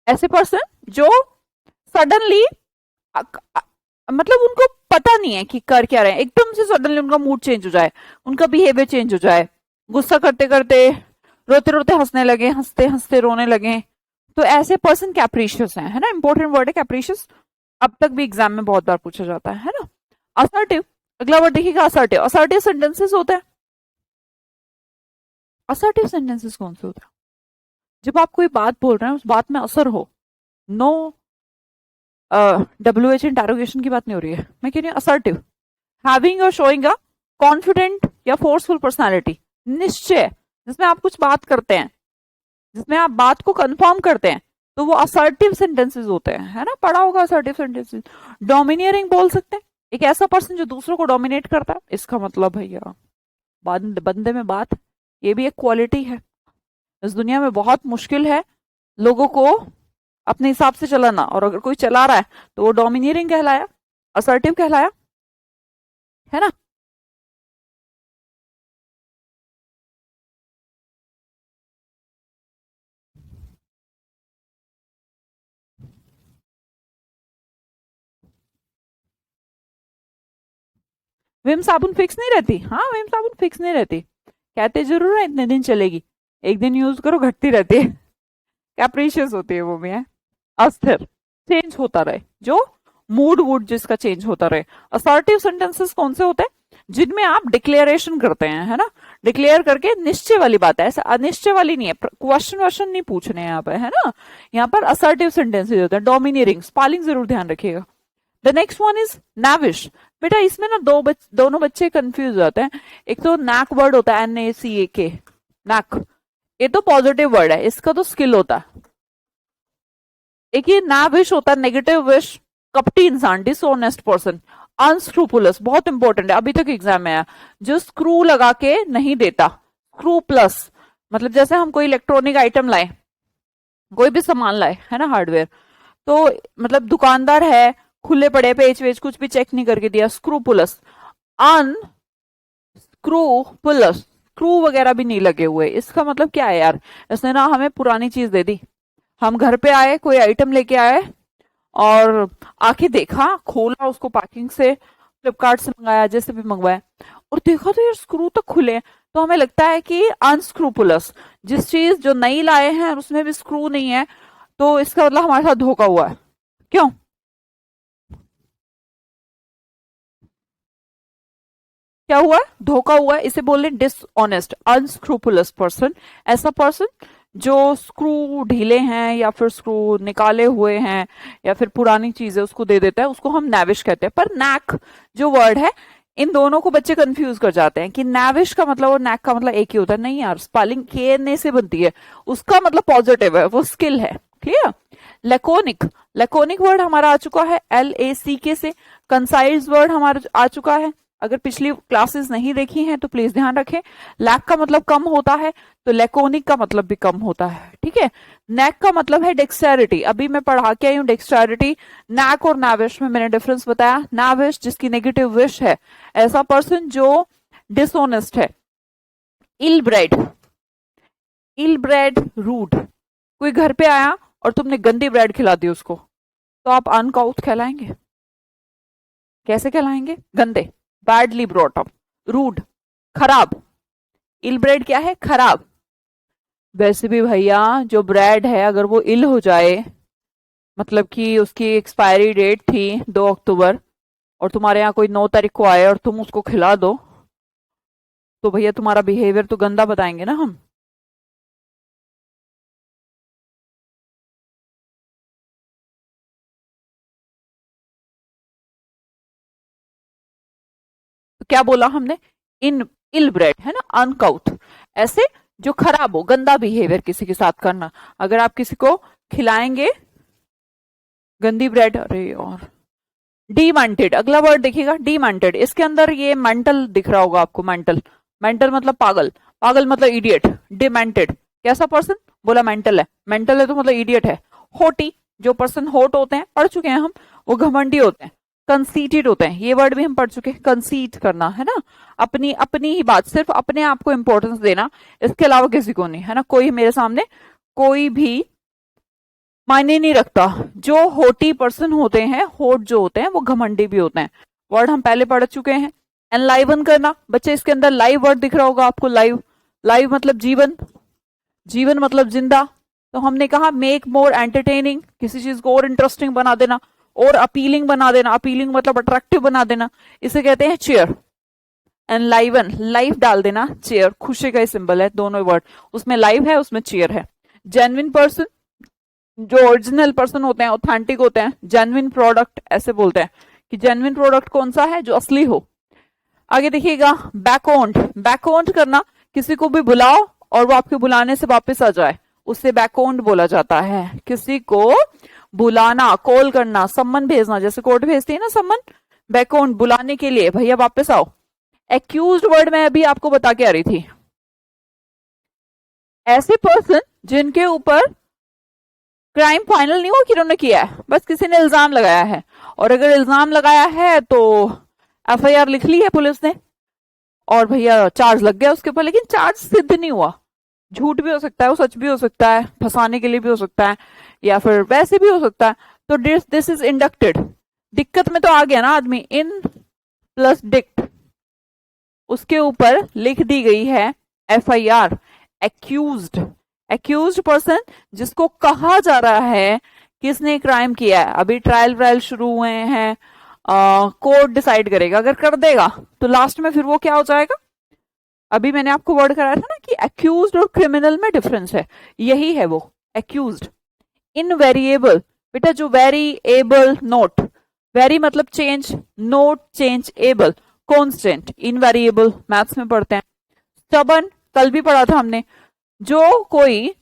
ऐसे पर्सन जो सडनली, मतलब उनको पता नहीं है कि कर क्या रहे हैं, एकदम से सडनली उनका मूड चेंज हो जाए, उनका बिहेवियर चेंज हो जाए, गुस्सा करते करते रोते रोते हंसने लगे, हंसते हंसते रोने लगे। तो ऐसे पर्सन कैप्रिशियस है ना, इंपॉर्टेंट वर्ड है कैप्रिशियस। अब तक भी एग्जाम में बहुत बार पूछा जाता है ना। असर्टिव, अगला वर्ड देखिएगा असर्टिव। असर्टिव सेंटेंसेस होते हैं। असर्टिव सेंटेंसेस कौन से होते हैं? जब आप कोई बात बोल रहे हैं उस बात में असर हो। नो WH इंटरोगेशन की बात नहीं हो रही है, मैं कह रही हूँ असर्टिव। हैविंग और शोइंग अ कॉन्फिडेंट या फोर्सफुल पर्सनालिटी, निश्चय, जिसमें आप कुछ बात करते हैं, जिसमें आप बात को कंफर्म करते हैं, तो वो असर्टिव सेंटेंसेस होते हैं, है ना, पढ़ा होगा असर्टिव सेंटेंसेस। डोमिनियरिंग बोल सकते हैं, एक ऐसा पर्सन जो दूसरों को डोमिनेट करता है, इसका मतलब भैया बंदे में बात, ये भी एक क्वालिटी है। इस दुनिया में बहुत मुश्किल है लोगों को अपने हिसाब से चलाना, और अगर कोई चला रहा है तो वो डोमिनियरिंग कहलाया, असर्टिव कहलाया, है ना। विम साबुन फिक्स नहीं रहती, हाँ विम साबुन फिक्स नहीं रहती, कहते जरूर है इतने दिन चलेगी, एक दिन यूज करो घटती रहती है। कैप्रिशियस होती है वो भी है। अस्थिर, चेंज होता रहे, जो मूड वूड जिसका चेंज होता रहे। असर्टिव सेंटेंसेस कौन से होते हैं? जिनमें आप डिक्लेरेशन करते हैं, है ना, डिक्लेयर करके निश्चय वाली बात है, ऐसा अनिश्चय वाली नहीं है, क्वेश्चन वश्चन नहीं पूछने यहाँ पर, है ना। यहाँ पर असर्टिव सेंटेंसेस होते हैं। डोमिनियरिंग, स्पेलिंग जरूर ध्यान रखिएगा। The next one is नैविश। बेटा इसमें ना दोनों बच्चे कंफ्यूज हो जाते हैं। एक तो नैक वर्ड होता है, NACK, नैक, ये तो पॉजिटिव वर्ड है, इसका तो स्किल होता है। एक ये नाविश होता है, नेगेटिव विश, कपटी इंसान, डिसऑनेस्ट पर्सन। अनस्क्रूपुलस बहुत इंपॉर्टेंट है, अभी तक एग्जाम में आया, जो स्क्रू लगा के नहीं देता। स्क्रू प्लस, मतलब जैसे हम कोई इलेक्ट्रॉनिक आइटम लाए, कोई भी सामान लाए, है ना, हार्डवेयर, तो मतलब दुकानदार है, खुले पड़े पेच वेच कुछ भी चेक नहीं करके दिया, स्क्रूपुलस। अन स्क्रूपुलस, स्क्रू वगैरह भी नहीं लगे हुए, इसका मतलब क्या है यार, इसने ना हमें पुरानी चीज दे दी। हम घर पे आए, कोई आइटम लेके आए, और आके देखा, खोला उसको पैकिंग से, फ्लिपकार्ट से मंगाया, जैसे भी मंगवाया, और देखा तो यार स्क्रू तो खुले हैं। तो हमें लगता है कि अनस्क्रूपुलस, जिस चीज जो नई लाए हैं और उसमें भी स्क्रू नहीं है, तो इसका मतलब हमारे साथ धोखा हुआ है। क्यों? क्या हुआ है? धोखा हुआ है, इसे बोले डिसऑनेस्ट, अनस्क्रूपुलस पर्सन। ऐसा पर्सन जो स्क्रू ढीले हैं या फिर स्क्रू निकाले हुए हैं या फिर पुरानी चीजें उसको दे देता है, उसको हम नैविश कहते हैं। पर नैक जो वर्ड है, इन दोनों को बच्चे कंफ्यूज कर जाते हैं कि नैविश का मतलब और नैक का मतलब एक ही होता है। नहीं यार, स्पेलिंग KNA से बनती है, उसका मतलब पॉजिटिव है, वो स्किल है। क्लियर? लेकोनिक, लेकोनिक वर्ड हमारा आ चुका है LACK से। कंसाइज वर्ड हमारा आ चुका है, अगर पिछली क्लासेस नहीं देखी हैं तो प्लीज ध्यान रखें। लैक का मतलब कम होता है, तो लेकोनिक का मतलब भी कम होता है, ठीक है। नैक का मतलब है डेक्सटेरिटी, अभी मैं पढ़ा के आई हूं डेक्सटेरिटी। नैक और नाविश में मैंने डिफरेंस बताया। नाविश जिसकी नेगेटिव विश है, ऐसा पर्सन जो डिसऑनेस्ट है। Ill bred, ill bred, rude, कोई घर पे आया और तुमने गंदी ब्रेड खिला दी उसको, तो आप अनकाउथ कहलाएंगे। कैसे कहलाएंगे? गंदे, बैडली ब्रॉट अप, रूड, खराब। इल ब्रेड क्या है? खराब। वैसे भी भैया जो ब्रेड है अगर वो इल हो जाए, मतलब कि उसकी एक्सपायरी डेट थी 2 अक्टूबर, और तुम्हारे यहाँ कोई 9 तारीख को आए और तुम उसको खिला दो, तो भैया तुम्हारा बिहेवियर तो गंदा बताएंगे ना हम। तो क्या बोला हमने? इन इल ब्रेड, है ना, अनकाउथ। ऐसे जो खराब हो, गंदा बिहेवियर किसी के साथ करना। अगर आप किसी को खिलाएंगे गंदी ब्रेड, अरे और डीमेंटेड, अगला वर्ड देखिएगा डीमेंटेड, इसके अंदर ये मेंटल दिख रहा होगा आपको, मेंटल, मेंटल मतलब पागल, पागल मतलब इडियट, डिमेंटेड कैसा पर्सन, बोला मेंटल है तो मतलब इडियट है। होटी, जो पर्सन होट होते हैं, पढ़ चुके हैं हम, वो घमंडी होते हैं। कंसीटेड होते हैं, ये वर्ड भी हम पढ़ चुके हैं, कंसीट करना है ना, अपनी अपनी ही बात, सिर्फ अपने आप को इंपॉर्टेंस देना, इसके अलावा किसी को नहीं, है ना, कोई मेरे सामने कोई भी मायने नहीं रखता। जो होटी पर्सन होते हैं, होट जो होते हैं, वो घमंडी भी होते हैं। वर्ड हम पहले पढ़ चुके हैं। एनलाइवन करना, बच्चे इसके अंदर लाइव वर्ड दिख रहा होगा आपको, लाइव, लाइव मतलब जीवन, जीवन मतलब जिंदा। तो हमने कहा मेक मोर एंटरटेनिंग, किसी चीज को और इंटरेस्टिंग बना देना, और अपीलिंग बना देना, अपीलिंग मतलब अट्रैक्टिव बना देना, इसे कहते हैं चेयर। एनलाइवन, लाइफ डाल देना, चेयर खुशी का ही सिंबल है, दोनों वर्ड, उसमें लाइव है, उसमें चेयर है। जेन्युइन पर्सन, जो ओरिजिनल पर्सन होते हैं, ऑथेंटिक होते हैं, जेन्युइन प्रोडक्ट ऐसे बोलते हैं कि जेन्युइन प्रोडक्ट कौन सा है, जो असली हो। आगे देखिएगा बैकऑन्ड, बैकऑन्ड करना, किसी को भी बुलाओ और वो आपके बुलाने से वापस आ जाए, उससे बैकऑन्ड बोला जाता है। किसी को बुलाना, कॉल करना, सम्मन भेजना, जैसे कोर्ट भेजती है ना सम्मन, बैकऑन्ड बुलाने के लिए, भैया वापस आओ। एक्यूज्ड वर्ड मैं अभी आपको बता के आ रही थी, ऐसे पर्सन जिनके ऊपर क्राइम फाइनल नहीं हुआ कि उन्होंने किया है, बस किसी ने इल्जाम लगाया है, और अगर इल्जाम लगाया है तो एफआईआर लिख ली है पुलिस ने, और भैया चार्ज लग गया उसके ऊपर, लेकिन चार्ज सिद्ध नहीं हुआ, झूठ भी हो सकता है, वो सच भी हो सकता है, फंसाने के लिए भी हो सकता है, या फिर वैसे भी हो सकता है। तो दिस इज इंडक्टेड, दिक्कत में तो आ गया ना आदमी, इन प्लस डिक्ट, उसके ऊपर लिख दी गई है एफआईआर। एक्यूज्ड, एक्यूज्ड पर्सन जिसको कहा जा रहा है किसने क्राइम किया है, अभी ट्रायल व्रायल शुरू हुए हैं, कोर्ट डिसाइड करेगा, अगर कर देगा तो लास्ट में फिर वो क्या हो जाएगा, अभी मैंने आपको वर्ड कराया था ना कि एक्यूज्ड और क्रिमिनल में डिफरेंस है, यही है वो एक्यूज्ड। इनवेरिएबल, बेटा जो वेरी एबल नोट, वेरी मतलब change, note change, able constant, invariable maths में पढ़ते हैं। स्टबन, कल भी पढ़ा था हमने, जो कोई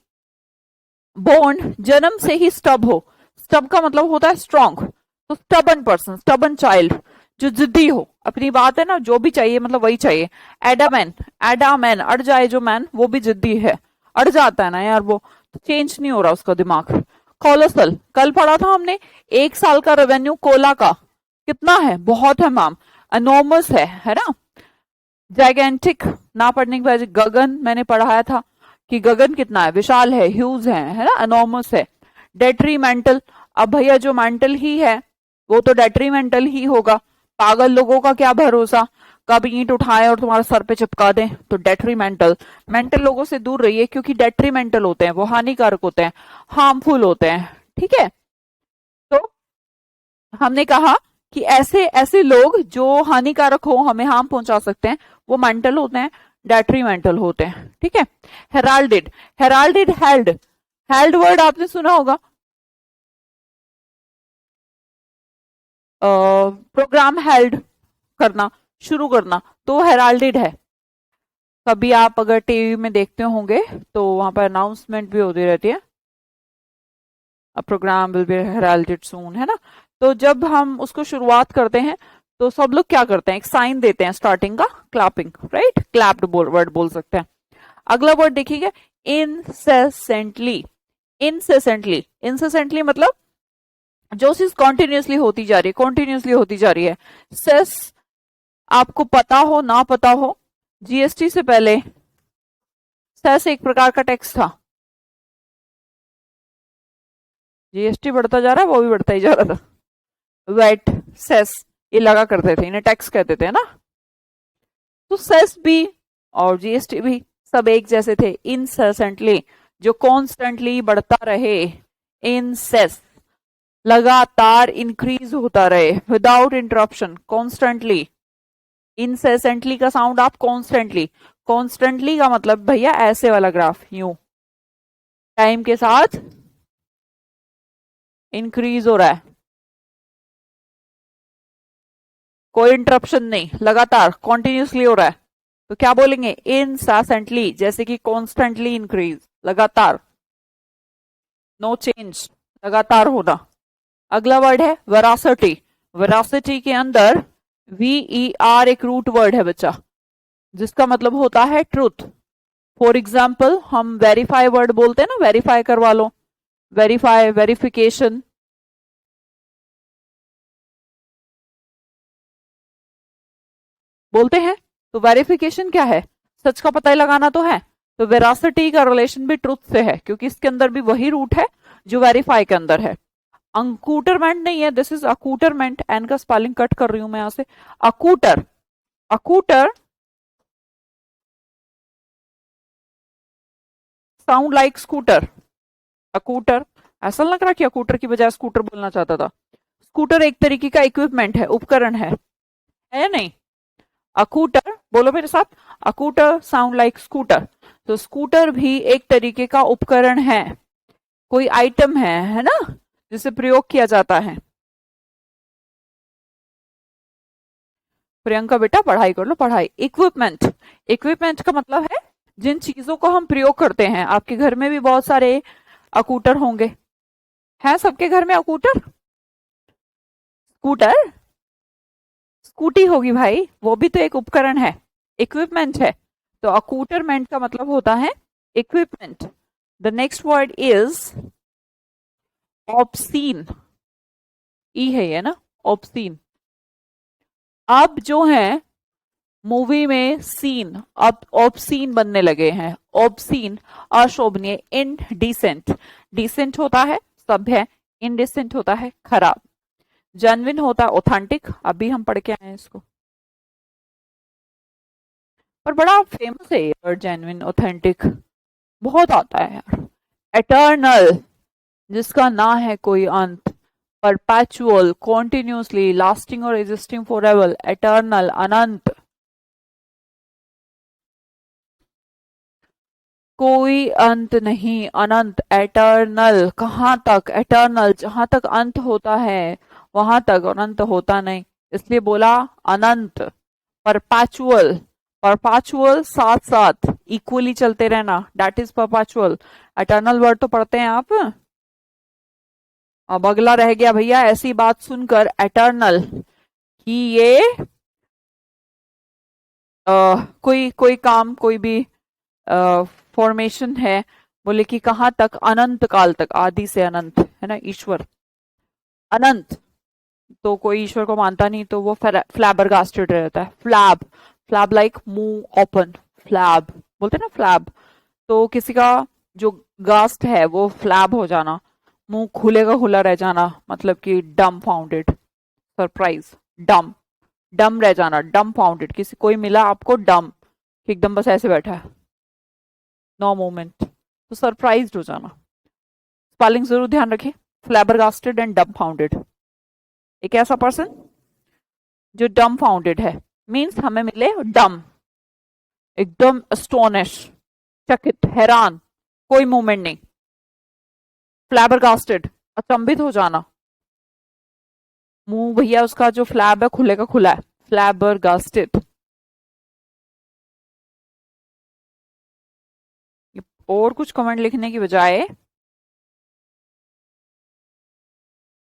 बोर्न जन्म से ही स्टब हो, स्टब का मतलब होता है स्ट्रॉन्ग, तो स्टबन पर्सन, स्टबन चाइल्ड, जो जिद्दी हो, अपनी बात है ना, जो भी चाहिए मतलब वही चाहिए। एडामैन, एडामैन अड़ जाए जो मैन, वो भी जिद्दी है, अड़ जाता है ना यार वो, तो चेंज नहीं हो रहा उसका दिमाग। कोलोसल, कल पढ़ा था हमने, 1 साल का रेवेन्यू कोला का कितना है, बहुत है मैम, एनॉर्मस है ना। जाइगेंटिक, ना पढ़ने की वजह, गगन मैंने पढ़ाया था कि गगन कितना है, विशाल है, ह्यूज है ना, एनॉर्मस है। डेट्रीमेंटल, अब भैया जो मेंटल ही है वो तो डेट्रीमेंटल ही होगा, पागल लोगों का क्या भरोसा, कब ईंट उठाए और तुम्हारे सर पे चिपका दें, तो डेट्रीमेंटल, मेंटल लोगों से दूर रहिए क्योंकि डेट्रीमेंटल होते हैं, वो हानिकारक होते हैं, हार्मफुल होते हैं, ठीक है। तो हमने कहा कि ऐसे ऐसे लोग जो हानिकारक हो, हमें हार्म पहुंचा सकते हैं, वो मेंटल होते हैं, डेट्रीमेंटल होते हैं, ठीक है। हेराल्डेड, हेराल्डेड, हेल्ड, हेल्ड वर्ड आपने सुना होगा, प्रोग्राम हेल्ड करना, शुरू करना, तो हेराल्डेड है। कभी आप अगर टीवी में देखते होंगे तो वहां पर अनाउंसमेंट भी होती रहती है, प्रोग्राम विल बी हेराल्डेड सून, है ना। तो जब हम उसको शुरुआत करते हैं तो सब लोग क्या करते हैं, एक साइन देते हैं स्टार्टिंग का, क्लैपिंग, राइट, क्लैप्ड वर्ड बोल सकते हैं। अगला वर्ड देखिएगा इनसेसेंटली, इनसेसेंटली, इनसेसेंटली मतलब जो चीज कॉन्टिन्यूसली होती जा रही है, कॉन्टिन्यूसली होती जा रही है। सेस, आपको पता हो ना पता हो, जीएसटी से पहले सेस एक प्रकार का टैक्स था, जीएसटी बढ़ता जा रहा है, वो भी बढ़ता ही जा रहा था, वैट, सेस, ये लगा करते थे, इन्हें टैक्स कहते थे ना। तो सेस भी और जीएसटी भी सब एक जैसे थे। इनसेसेंटली, जो कॉन्स्टेंटली बढ़ता रहे, इन सेस लगातार इंक्रीज होता रहे, विदाउट इंटरप्शन, कॉन्स्टेंटली। इनसेसेंटली का साउंड आप कॉन्स्टेंटली, कॉन्स्टेंटली का मतलब भैया ऐसे वाला ग्राफ, यूं टाइम के साथ इंक्रीज हो रहा है, कोई इंटरप्शन नहीं, लगातार कॉन्टिन्यूसली हो रहा है। तो क्या बोलेंगे? incessantly, जैसे कि कॉन्स्टेंटली इंक्रीज, लगातार, नो चेंज, लगातार होना। अगला वर्ड है वेरासिटी। वेरासिटी के अंदर VER एक रूट वर्ड है बच्चा, जिसका मतलब होता है ट्रुथ। फॉर एग्जाम्पल हम वेरीफाई वर्ड बोलते हैं ना, वेरीफाई करवा लो, वेरीफाई, वेरिफिकेशन, बोलते हैं। तो वेरिफिकेशन क्या है? सच का पता ही लगाना तो है। तो वेरासिटी का रिलेशन भी ट्रुथ से है, क्योंकि इसके अंदर भी वही रूट है जो वेरीफाई के अंदर है। अंकूटरमेंट नहीं है, दिस इज अकूटरमेंट। एन का स्पेलिंग कट कर रही हूं मैं यहां से। अकूटर, अकूटर साउंड लाइक स्कूटर। अकूटर, ऐसा लग रहा कि अकूटर की बजाय स्कूटर बोलना चाहता था। स्कूटर एक तरीके का इक्विपमेंट है, उपकरण है या नहीं? अकूटर, बोलो मेरे साथ, अकूटर साउंड लाइक स्कूटर। तो स्कूटर भी एक तरीके का उपकरण है, कोई आइटम है ना, जिसे प्रयोग किया जाता है। प्रियंका बेटा पढ़ाई कर लो, पढ़ाई। इक्विपमेंट, इक्विपमेंट का मतलब है जिन चीजों को हम प्रयोग करते हैं। आपके घर में भी बहुत सारे अकूटर होंगे, हैं सबके घर में अकूटर? स्कूटर, स्कूटी होगी भाई, वो भी तो एक उपकरण है, इक्विपमेंट है। तो अकूटरमेंट का मतलब होता है equipment. The next word is obscene. ई है ये ना, ऑब्सीन। अब जो है मूवी में सीन, अब ऑब्सीन बनने लगे हैं। ऑब्सीन अशोभनीय, इनडिसेंट। डिसेंट होता है सभ्य, इनडिसेंट होता है खराब। जेन्युइन होता है ऑथेंटिक, अभी हम पढ़ के आए हैं इसको, पर बड़ा फेमस है ये वर्ड जेन्युइन, ऑथेंटिक, बहुत आता है यार। एटर्नल, जिसका ना है कोई अंत। परपेचुअल, कॉन्टिन्यूसली, लास्टिंग और एग्जिस्टिंग फॉर एवर। एटर्नल, अनंत, कोई अंत नहीं, अनंत, एटर्नल। कहाँ तक? एटर्नल, जहां तक अंत होता है वहां तक, अनंत होता नहीं, इसलिए बोला अनंत। परपैचुअल, परपैचुअल साथ साथ, इक्वली चलते रहना, that is perpetual. Eternal word तो पढ़ते हैं आप। अब अगला रह गया भैया, ऐसी बात सुनकर एटर्नल कि ये कोई कोई काम, कोई भी फॉर्मेशन है, बोले कि कहाँ तक? अनंत काल तक, आदि से अनंत, है ना, ईश्वर अनंत। तो कोई ईश्वर को मानता नहीं तो वो फ्लैबरगास्टेड रहता है। फ्लैब, फ्लैब लाइक मुंह ओपन, फ्लैब बोलते हैं ना, फ्लैब। तो किसी का जो गास्ट है वो फ्लैब हो जाना, मुंह खुले का खुला रह जाना, मतलब कि डम फाउंडेड, सरप्राइज, डम, डम रह जाना, डम फाउंडेड। किसी कोई मिला आपको डम, एकदम बस ऐसे बैठा है, नो मूवमेंट, तो सरप्राइज्ड हो जाना। स्पेलिंग जरूर ध्यान रखें, फ्लैबरगास्टेड एंड डम फाउंडेड। एक ऐसा पर्सन जो डम फाउंडेड है, मीन्स हमें मिले डम, एकदम एस्टोनिश, चकित, हैरान, कोई मूवमेंट नहीं। फ्लैबरगास्टेड, अचंभित हो जाना, मुंह भैया उसका जो फ्लैब है खुले का खुला है, फ्लैबरगास्टेड। और कुछ कमेंट लिखने की बजाय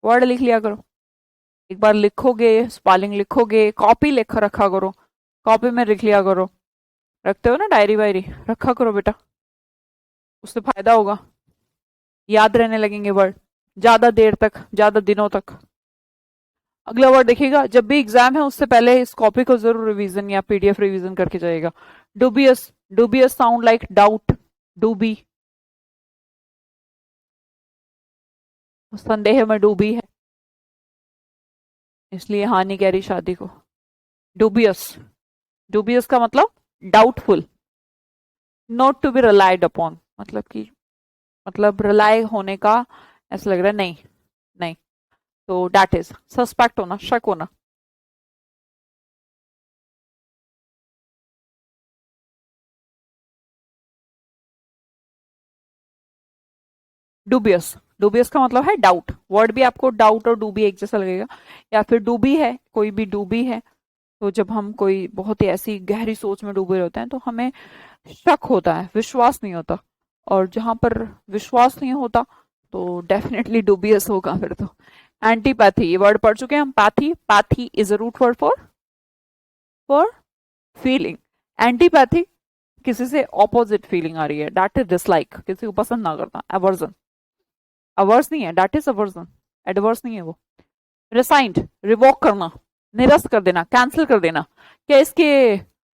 वर्ड लिख लिया करो। एक बार लिखोगे, स्पेलिंग लिखोगे, कॉपी लिख रखा करो, कॉपी में लिख लिया करो। रखते हो ना डायरी वायरी, रखा करो बेटा, उससे फायदा होगा, याद रहने लगेंगे वर्ड ज्यादा देर तक, ज्यादा दिनों तक। अगला वर्ड देखिएगा, जब भी एग्जाम है उससे पहले इस कॉपी को जरूर रिवीजन या PDF रिवीजन करके जाइएगा। Dubious, dubious sound like doubt, डूबी, संदेह में डूबी है, इसलिए हानि कह रही शादी को। डूबियस, डूबियस का मतलब doubtful, not to be relied upon, मतलब कि, मतलब रिलाय होने का, ऐसा लग रहा है नहीं, नहीं। तो डैट इज सस्पेक्ट होना, शक होना। डूबियस, डूबियस का मतलब है डाउट। वर्ड भी आपको डाउट और डूबी एक जैसा लगेगा, या फिर डूबी है, कोई भी डूबी है, तो जब हम कोई बहुत ही ऐसी गहरी सोच में डूबे होते हैं तो हमें शक होता है, विश्वास नहीं होता। और जहां पर विश्वास नहीं होता तो डेफिनेटली डूबियस होगा फिर तो। एंटीपैथी, ये वर्ड पढ़ चुके हैं हम। Pathy, pathy is a root word for feeling. Antipathy, किसी से ऑपोजिट फीलिंग आ रही है, दैट इज डिसलाइक, किसी को पसंद ना करना, एवर्जन। अवर्स नहीं है, दैट इज अवर्जन, एडवर्स नहीं है वो। रिसाइंड, रिवोक करना, निरस्त कर देना, कैंसिल कर देना। क्या इसके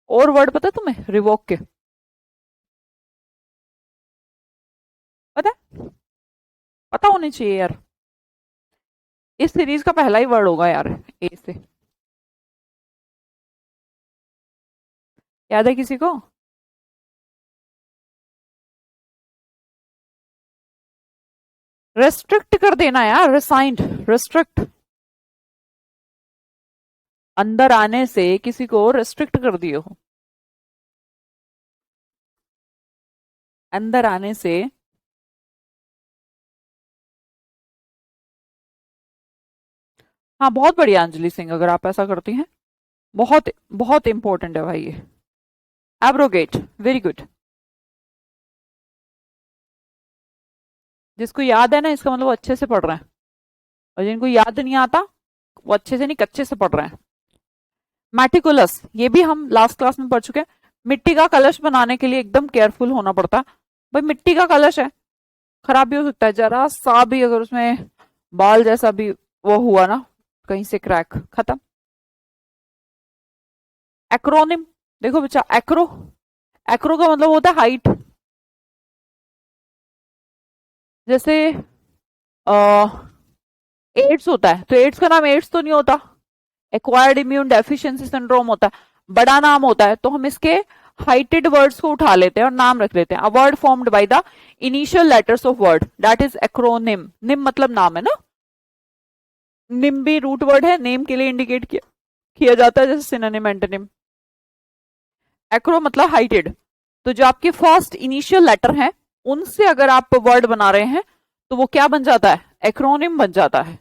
और वर्ड पता है तुम्हें रिवोक के? पता है? पता होनी चाहिए यार। इस सीरीज का पहला ही वर्ड होगा यार, ए से। याद है किसी को? रेस्ट्रिक्ट कर देना यार, रिसाइंड, रेस्ट्रिक्ट। अंदर आने से किसी को रेस्ट्रिक्ट कर दिए हो, अंदर आने से। हाँ बहुत बढ़िया अंजलि सिंह, अगर आप ऐसा करती हैं। बहुत बहुत इंपॉर्टेंट है भाई ये। Abrogate, very good. जिसको याद है ना, इसका मतलब वो अच्छे से पढ़ रहे हैं। और जिनको याद नहीं आता, वो अच्छे से नहीं, कच्चे से पढ़ रहे हैं। मैटिकुलस, ये भी हम लास्ट क्लास में पढ़ चुके हैं। मिट्टी का कलश बनाने के लिए एकदम केयरफुल होना पड़ता है। भाई मिट्टी का कलश है, खराब भी हो सकता है, जरा सा भी अगर उसमें बाल जैसा भी वो हुआ ना, कहीं से क्रैक, खत्म। एक्रोनिम, देखो बच्चा, एक्रो, एक्रो का मतलब होता है हाइट। जैसे एड्स होता है, तो एड्स का नाम एड्स तो नहीं होता, एक्वायर्ड इम्यून डेफिशिएंसी सिंड्रोम होता है, बड़ा नाम होता है। तो हम इसके हाइटेड वर्ड्स को उठा लेते हैं और नाम रख लेते हैं। A word formed by the initial letters of word, that is acronym. निम मतलब नाम है ना, निम भी रूट वर्ड है, नेम के लिए इंडिकेट किया जाता है, जैसे सिनोनिम, एंटोनिम। एक्रो मतलब हाइटेड। तो जो आपके फर्स्ट इनिशियल लेटर हैं, उनसे अगर आप वर्ड बना रहे हैं तो वो क्या बन जाता है? एक्रोनिम बन जाता है।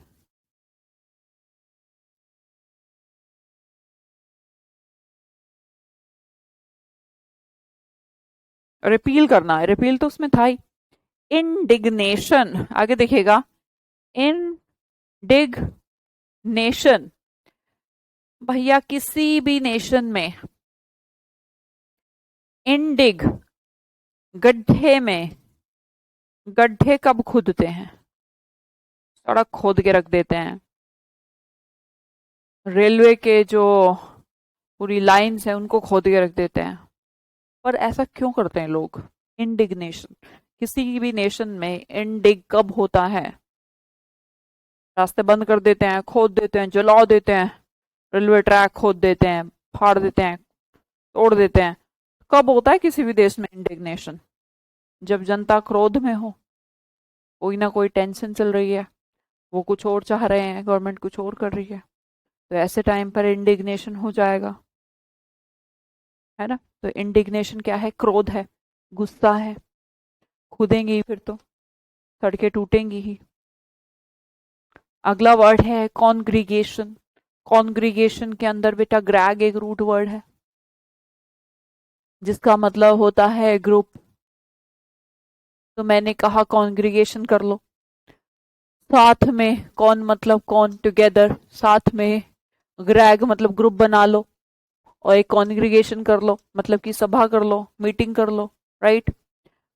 रिपील करना है, रिपील तो उसमें था ही। इंडिग्नेशन, आगे देखिएगा, इनडिग्नेशन। भैया किसी भी नेशन में इंडिग, गड्ढे में, गड्ढे कब खोदते हैं? सड़क खोद के रख देते हैं, रेलवे के जो पूरी लाइंस है उनको खोद के रख देते हैं। पर ऐसा क्यों करते हैं लोग? इंडिग्नेशन, किसी भी नेशन में इंडिग कब होता है? रास्ते बंद कर देते हैं, खोद देते हैं, जला देते हैं, रेलवे ट्रैक खोद देते हैं, फाड़ देते हैं, तोड़ देते हैं। कब होता है किसी भी देश में इंडिग्नेशन? जब जनता क्रोध में हो, कोई ना कोई टेंशन चल रही है, वो कुछ और चाह रहे हैं, गवर्नमेंट कुछ और कर रही है, तो ऐसे टाइम पर इंडिग्नेशन हो जाएगा, है ना। तो इंडिग्नेशन क्या है? क्रोध है, गुस्सा है। खुदेंगी ही फिर तो, सड़कें टूटेंगी ही। अगला वर्ड है कॉन्ग्रीगेशन। कॉन्ग्रीगेशन के अंदर बेटा ग्रैग एक रूट वर्ड है, जिसका मतलब होता है ग्रुप। तो मैंने कहा कॉन्ग्रीगेशन कर लो, साथ में, कौन मतलब कौन, टुगेदर, साथ में, ग्रैग मतलब ग्रुप बना लो, और एक कॉन्ग्रीगेशन कर लो मतलब कि सभा कर लो, मीटिंग कर लो, राइट।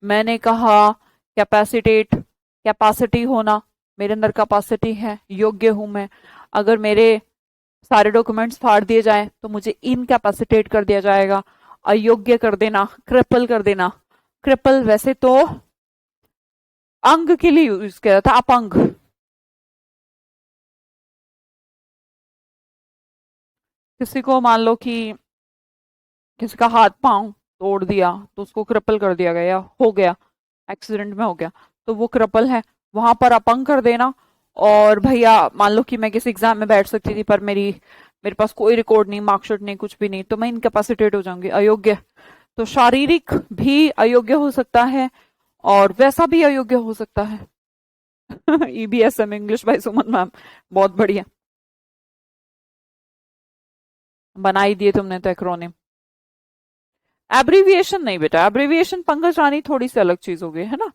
मैंने कहा कैपेसिटेट, कैपेसिटी होना, मेरे अंदर कैपेसिटी है, योग्य हूं मैं। अगर मेरे सारे डॉक्यूमेंट्स फाड़ दिए जाएं तो मुझे इनकैपेसिटेट कर दिया जाएगा, अयोग्य कर देना, क्रिपल कर देना। क्रिपल वैसे तो अंग के लिए यूज किया था, अपंग। किसी को मान लो कि किसी का हाथ पांव तोड़ दिया तो उसको क्रिपल कर दिया गया, हो गया, एक्सीडेंट में हो गया, तो वो क्रिपल है। वहां पर अपंग कर देना। और भैया मान लो कि मैं किसी एग्जाम में बैठ सकती थी, पर मेरे पास कोई रिकॉर्ड नहीं, मार्कशीट नहीं, कुछ भी नहीं, तो मैं इनकैपेसिटेट हो जाऊंगी, अयोग्य। तो शारीरिक भी अयोग्य हो सकता है और वैसा भी अयोग्य हो सकता है। ईबीएसएम इंग्लिश बाय सुमन मैम, बहुत बढ़िया। बना ही दिए तुमने तो एक्रोनिम। एब्रीविएशन नहीं बेटा, एब्रीविएशन पंकज रानी थोड़ी सी अलग चीज हो गई है ना।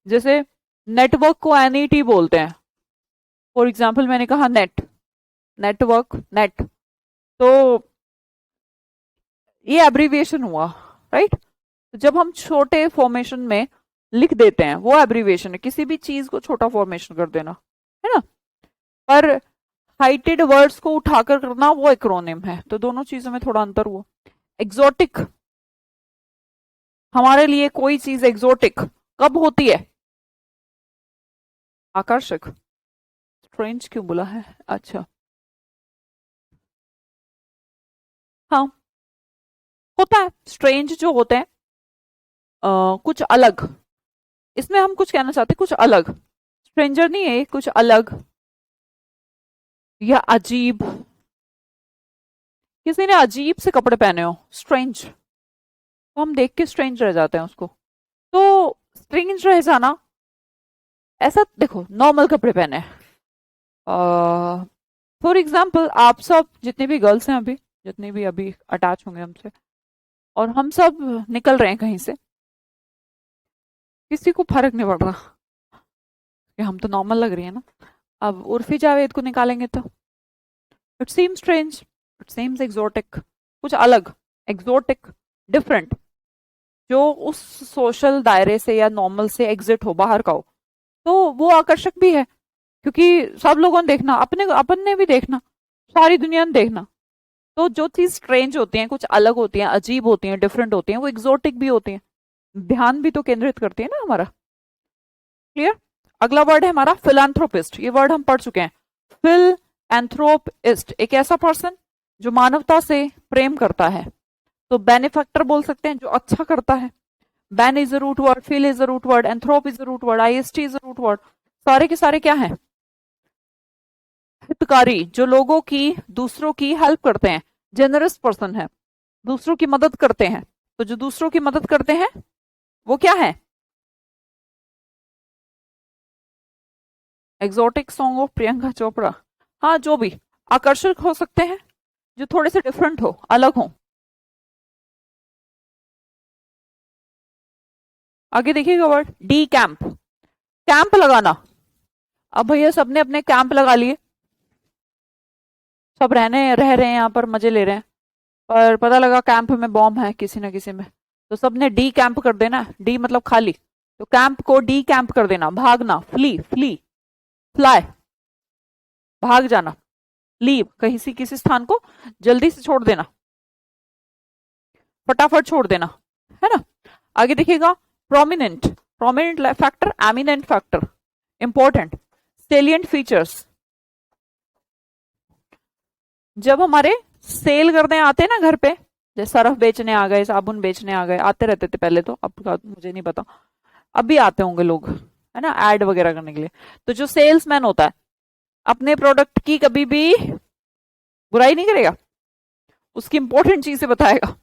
जैसे नेटवर्क को एनईटी बोलते हैं, फॉर एग्जाम्पल मैंने कहा नेट, नेटवर्क, नेट, तो ये एब्रीविएशन हुआ, राइट। तो जब हम छोटे फॉर्मेशन में लिख देते हैं वो एब्रीविएशन है, किसी भी चीज को छोटा फॉर्मेशन कर देना, है ना। पर हाइटेड वर्ड्स को उठाकर करना वो एक्रोनिम है। तो दोनों चीजों में थोड़ा अंतर हुआ। एग्जोटिक, हमारे लिए कोई चीज एग्जोटिक कब होती है? आकर्षक। स्ट्रेंज क्यों बोला है? अच्छा, हाँ, होता है स्ट्रेंज जो होते हैं, कुछ अलग। इसमें हम कुछ कहना चाहते हैं, कुछ अलग। स्ट्रेंजर नहीं है, कुछ अलग या अजीब। किसी ने अजीब से कपड़े पहने हो, स्ट्रेंज, तो हम देख के स्ट्रेंज रह जाते हैं उसको। तो स्ट्रेंज रह जाना, ऐसा देखो नॉर्मल कपड़े पहने, फॉर एग्जाम्पल आप सब जितने भी गर्ल्स हैं अभी, जितने भी अभी अटैच होंगे हमसे, और हम सब निकल रहे हैं कहीं से, किसी को फर्क नहीं पड़ रहा कि हम तो नॉर्मल लग रही है ना। अब उर्फी जावेद को निकालेंगे तो it seems strange, it seems exotic, कुछ अलग, एक्सोटिक, डिफरेंट, जो उस सोशल दायरे से या नॉर्मल से एग्जिट हो, बाहर का हो, तो वो आकर्षक भी है। क्योंकि सब लोगों ने देखना, अपने अपन ने भी देखना, सारी दुनिया ने देखना। तो जो चीज स्ट्रेंज होती है, कुछ अलग होती है, अजीब होती है, डिफरेंट होती है, वो एक्सोटिक भी होती है, ध्यान भी तो केंद्रित करती है ना हमारा। क्लियर। अगला वर्ड है हमारा फिलांथ्रोपिस्ट। ये वर्ड हम पढ़ चुके हैं। फिल एंथ्रोपिस्ट, एक ऐसा पर्सन जो मानवता से प्रेम करता है। तो बेनिफैक्टर बोल सकते हैं, जो अच्छा करता है। Bene is a root word, phil is a root word, anthrop is a root word, IST is a root word. सारे के सारे क्या हैं? हितकारी, जो लोगों की, दूसरों की हेल्प करते हैं। जेनरस पर्सन है, दूसरों की मदद करते हैं। तो जो दूसरों की मदद करते हैं वो क्या है? Exotic song of Priyanka Chopra, हाँ, जो भी आकर्षक हो सकते हैं, जो थोड़े से डिफरेंट हो, अलग हो। आगे देखिएगा वर्ड डी कैंप, कैंप लगाना। अब भैया सबने अपने कैंप लगा लिए, सब रह रहे हैं यहाँ पर, मजे ले रहे हैं, पर पता लगा कैंप में बॉम्ब है किसी ना किसी में, तो सबने डी कैंप कर देना। डी मतलब खाली, तो कैंप को डी कैंप कर देना। भागना, फ्ली, फ्ली, फ्लाई, भाग जाना। लीव, कहीं से किसी स्थान को जल्दी से छोड़ देना, फटाफट छोड़ देना, है ना। आगे देखिएगा prominent, prominent factor, eminent factor, important, salient features. जब हमारे सेल करने आते हैं ना घर पे, जैसे सरफ बेचने आ गए, साबुन बेचने आ गए, आते रहते थे पहले, तो अब का मुझे नहीं पता, अब भी आते होंगे लोग, है ना, एड वगैरह करने के लिए। तो जो सेल्समैन होता है अपने प्रोडक्ट की कभी भी बुराई नहीं करेगा, उसकी इंपॉर्टेंट चीजें बताएगा,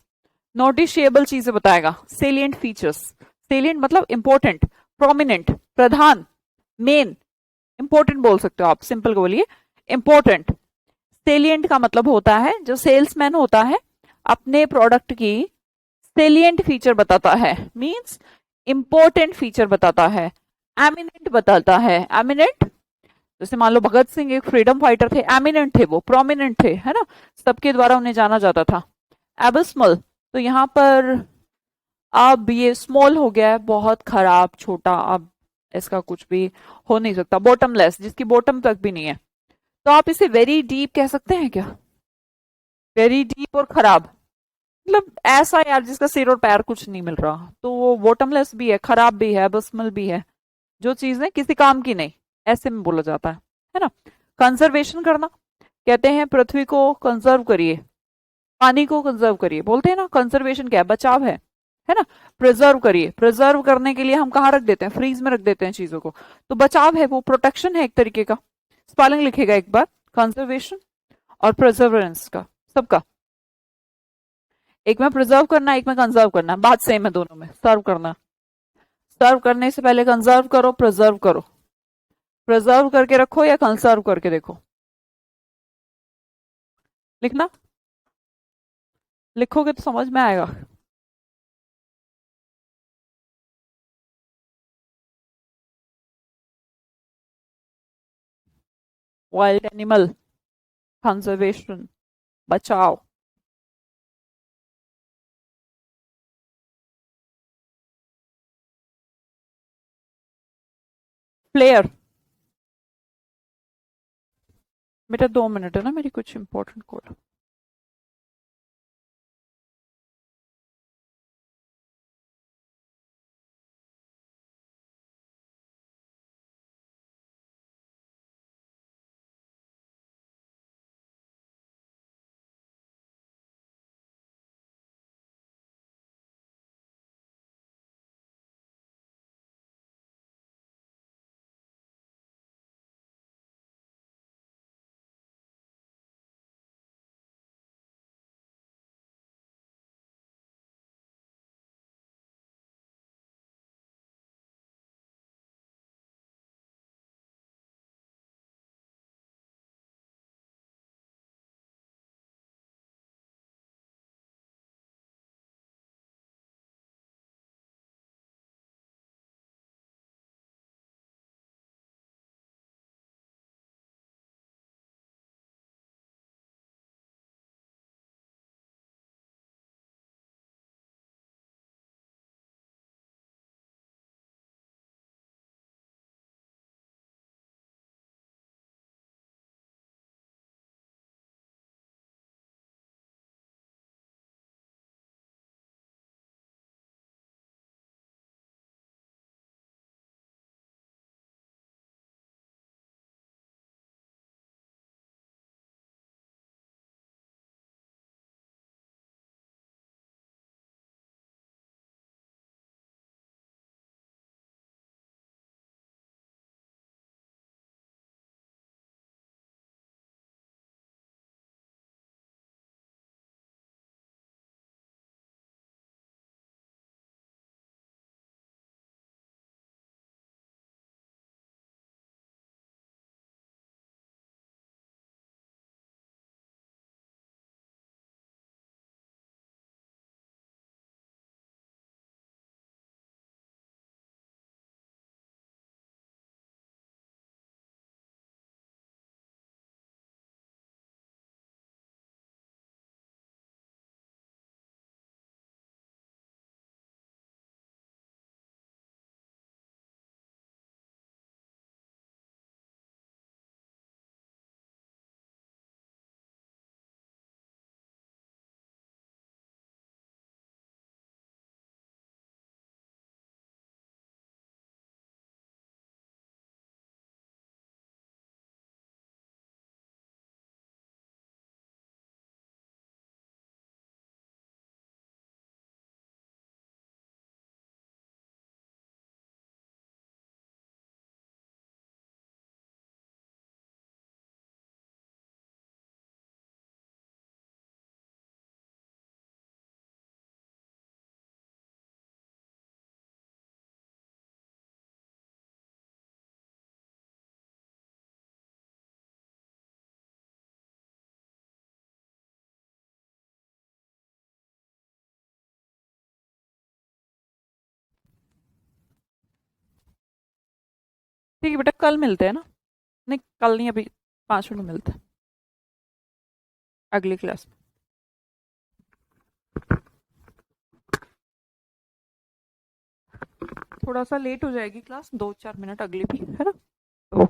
नोटिशिएबल चीजें बताएगा। सेलियंट फीचर्स, सेलियंट मतलब इंपॉर्टेंट, प्रोमिनेंट प्रधान, मेन, इंपॉर्टेंट बोल सकते हो आप, सिंपल को बोलिए इंपॉर्टेंट। सेलियंट का मतलब होता है जो सेल्समैन होता है अपने प्रोडक्ट की सेलियंट फीचर बताता है, मींस इंपॉर्टेंट फीचर बताता है। एमिनेंट बताता है, एमिनेंट, जैसे मान लो भगत सिंह एक फ्रीडम फाइटर थे, एमिनेंट थे वो, प्रोमिनेंट थे, है ना, सबके द्वारा उन्हें जाना जाता था। एबिस्मल, तो यहाँ पर अब ये स्मॉल हो गया है, बहुत खराब, छोटा, अब इसका कुछ भी हो नहीं सकता। बॉटमलेस, जिसकी बॉटम तक भी नहीं है, तो आप इसे वेरी डीप कह सकते हैं क्या? वेरी डीप और खराब, मतलब ऐसा यार जिसका सिर और पैर कुछ नहीं मिल रहा, तो वो बॉटमलेस भी है, खराब भी है, एबिस्मल भी है, जो चीजें किसी काम की नहीं, ऐसे में बोला जाता है ना। कंजर्वेशन करना, कहते हैं पृथ्वी को कंजर्व करिए, पानी को कंजर्व करिए, बोलते हैं ना, कंजर्वेशन क्या है? बचाव है ना। प्रिजर्व करिए, प्रिजर्व करने के लिए हम कहाँ रख देते हैं? फ्रीज में रख देते हैं चीजों को, तो बचाव है वो, प्रोटेक्शन है एक तरीके का। स्पेलिंग लिखेगा एक बार, कंजर्वेशन और प्रिजर्वेंस का, सबका। एक में प्रिजर्व करना, एक में कंजर्व करना, बात सेम है दोनों में। सर्व करना, सर्व करने से पहले कंजर्व करो, प्रिजर्व करो, प्रिजर्व करके रखो या कंजर्व करके देखो, लिखना। लिखोगे तो समझ में आएगा। वाइल्ड एनिमल कंजर्वेशन, बचाओ। प्लेयर। बेटा 2 मिनट है ना, मेरी कुछ इंपॉर्टेंट कॉल। ठीक है बेटा, कल मिलते हैं ना। नहीं, कल नहीं, अभी 5 मिनट मिलते हैं अगली क्लास में। थोड़ा सा लेट हो जाएगी क्लास, 2-4 मिनट अगली भी है ना, तो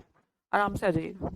आराम से आ जाइएगा।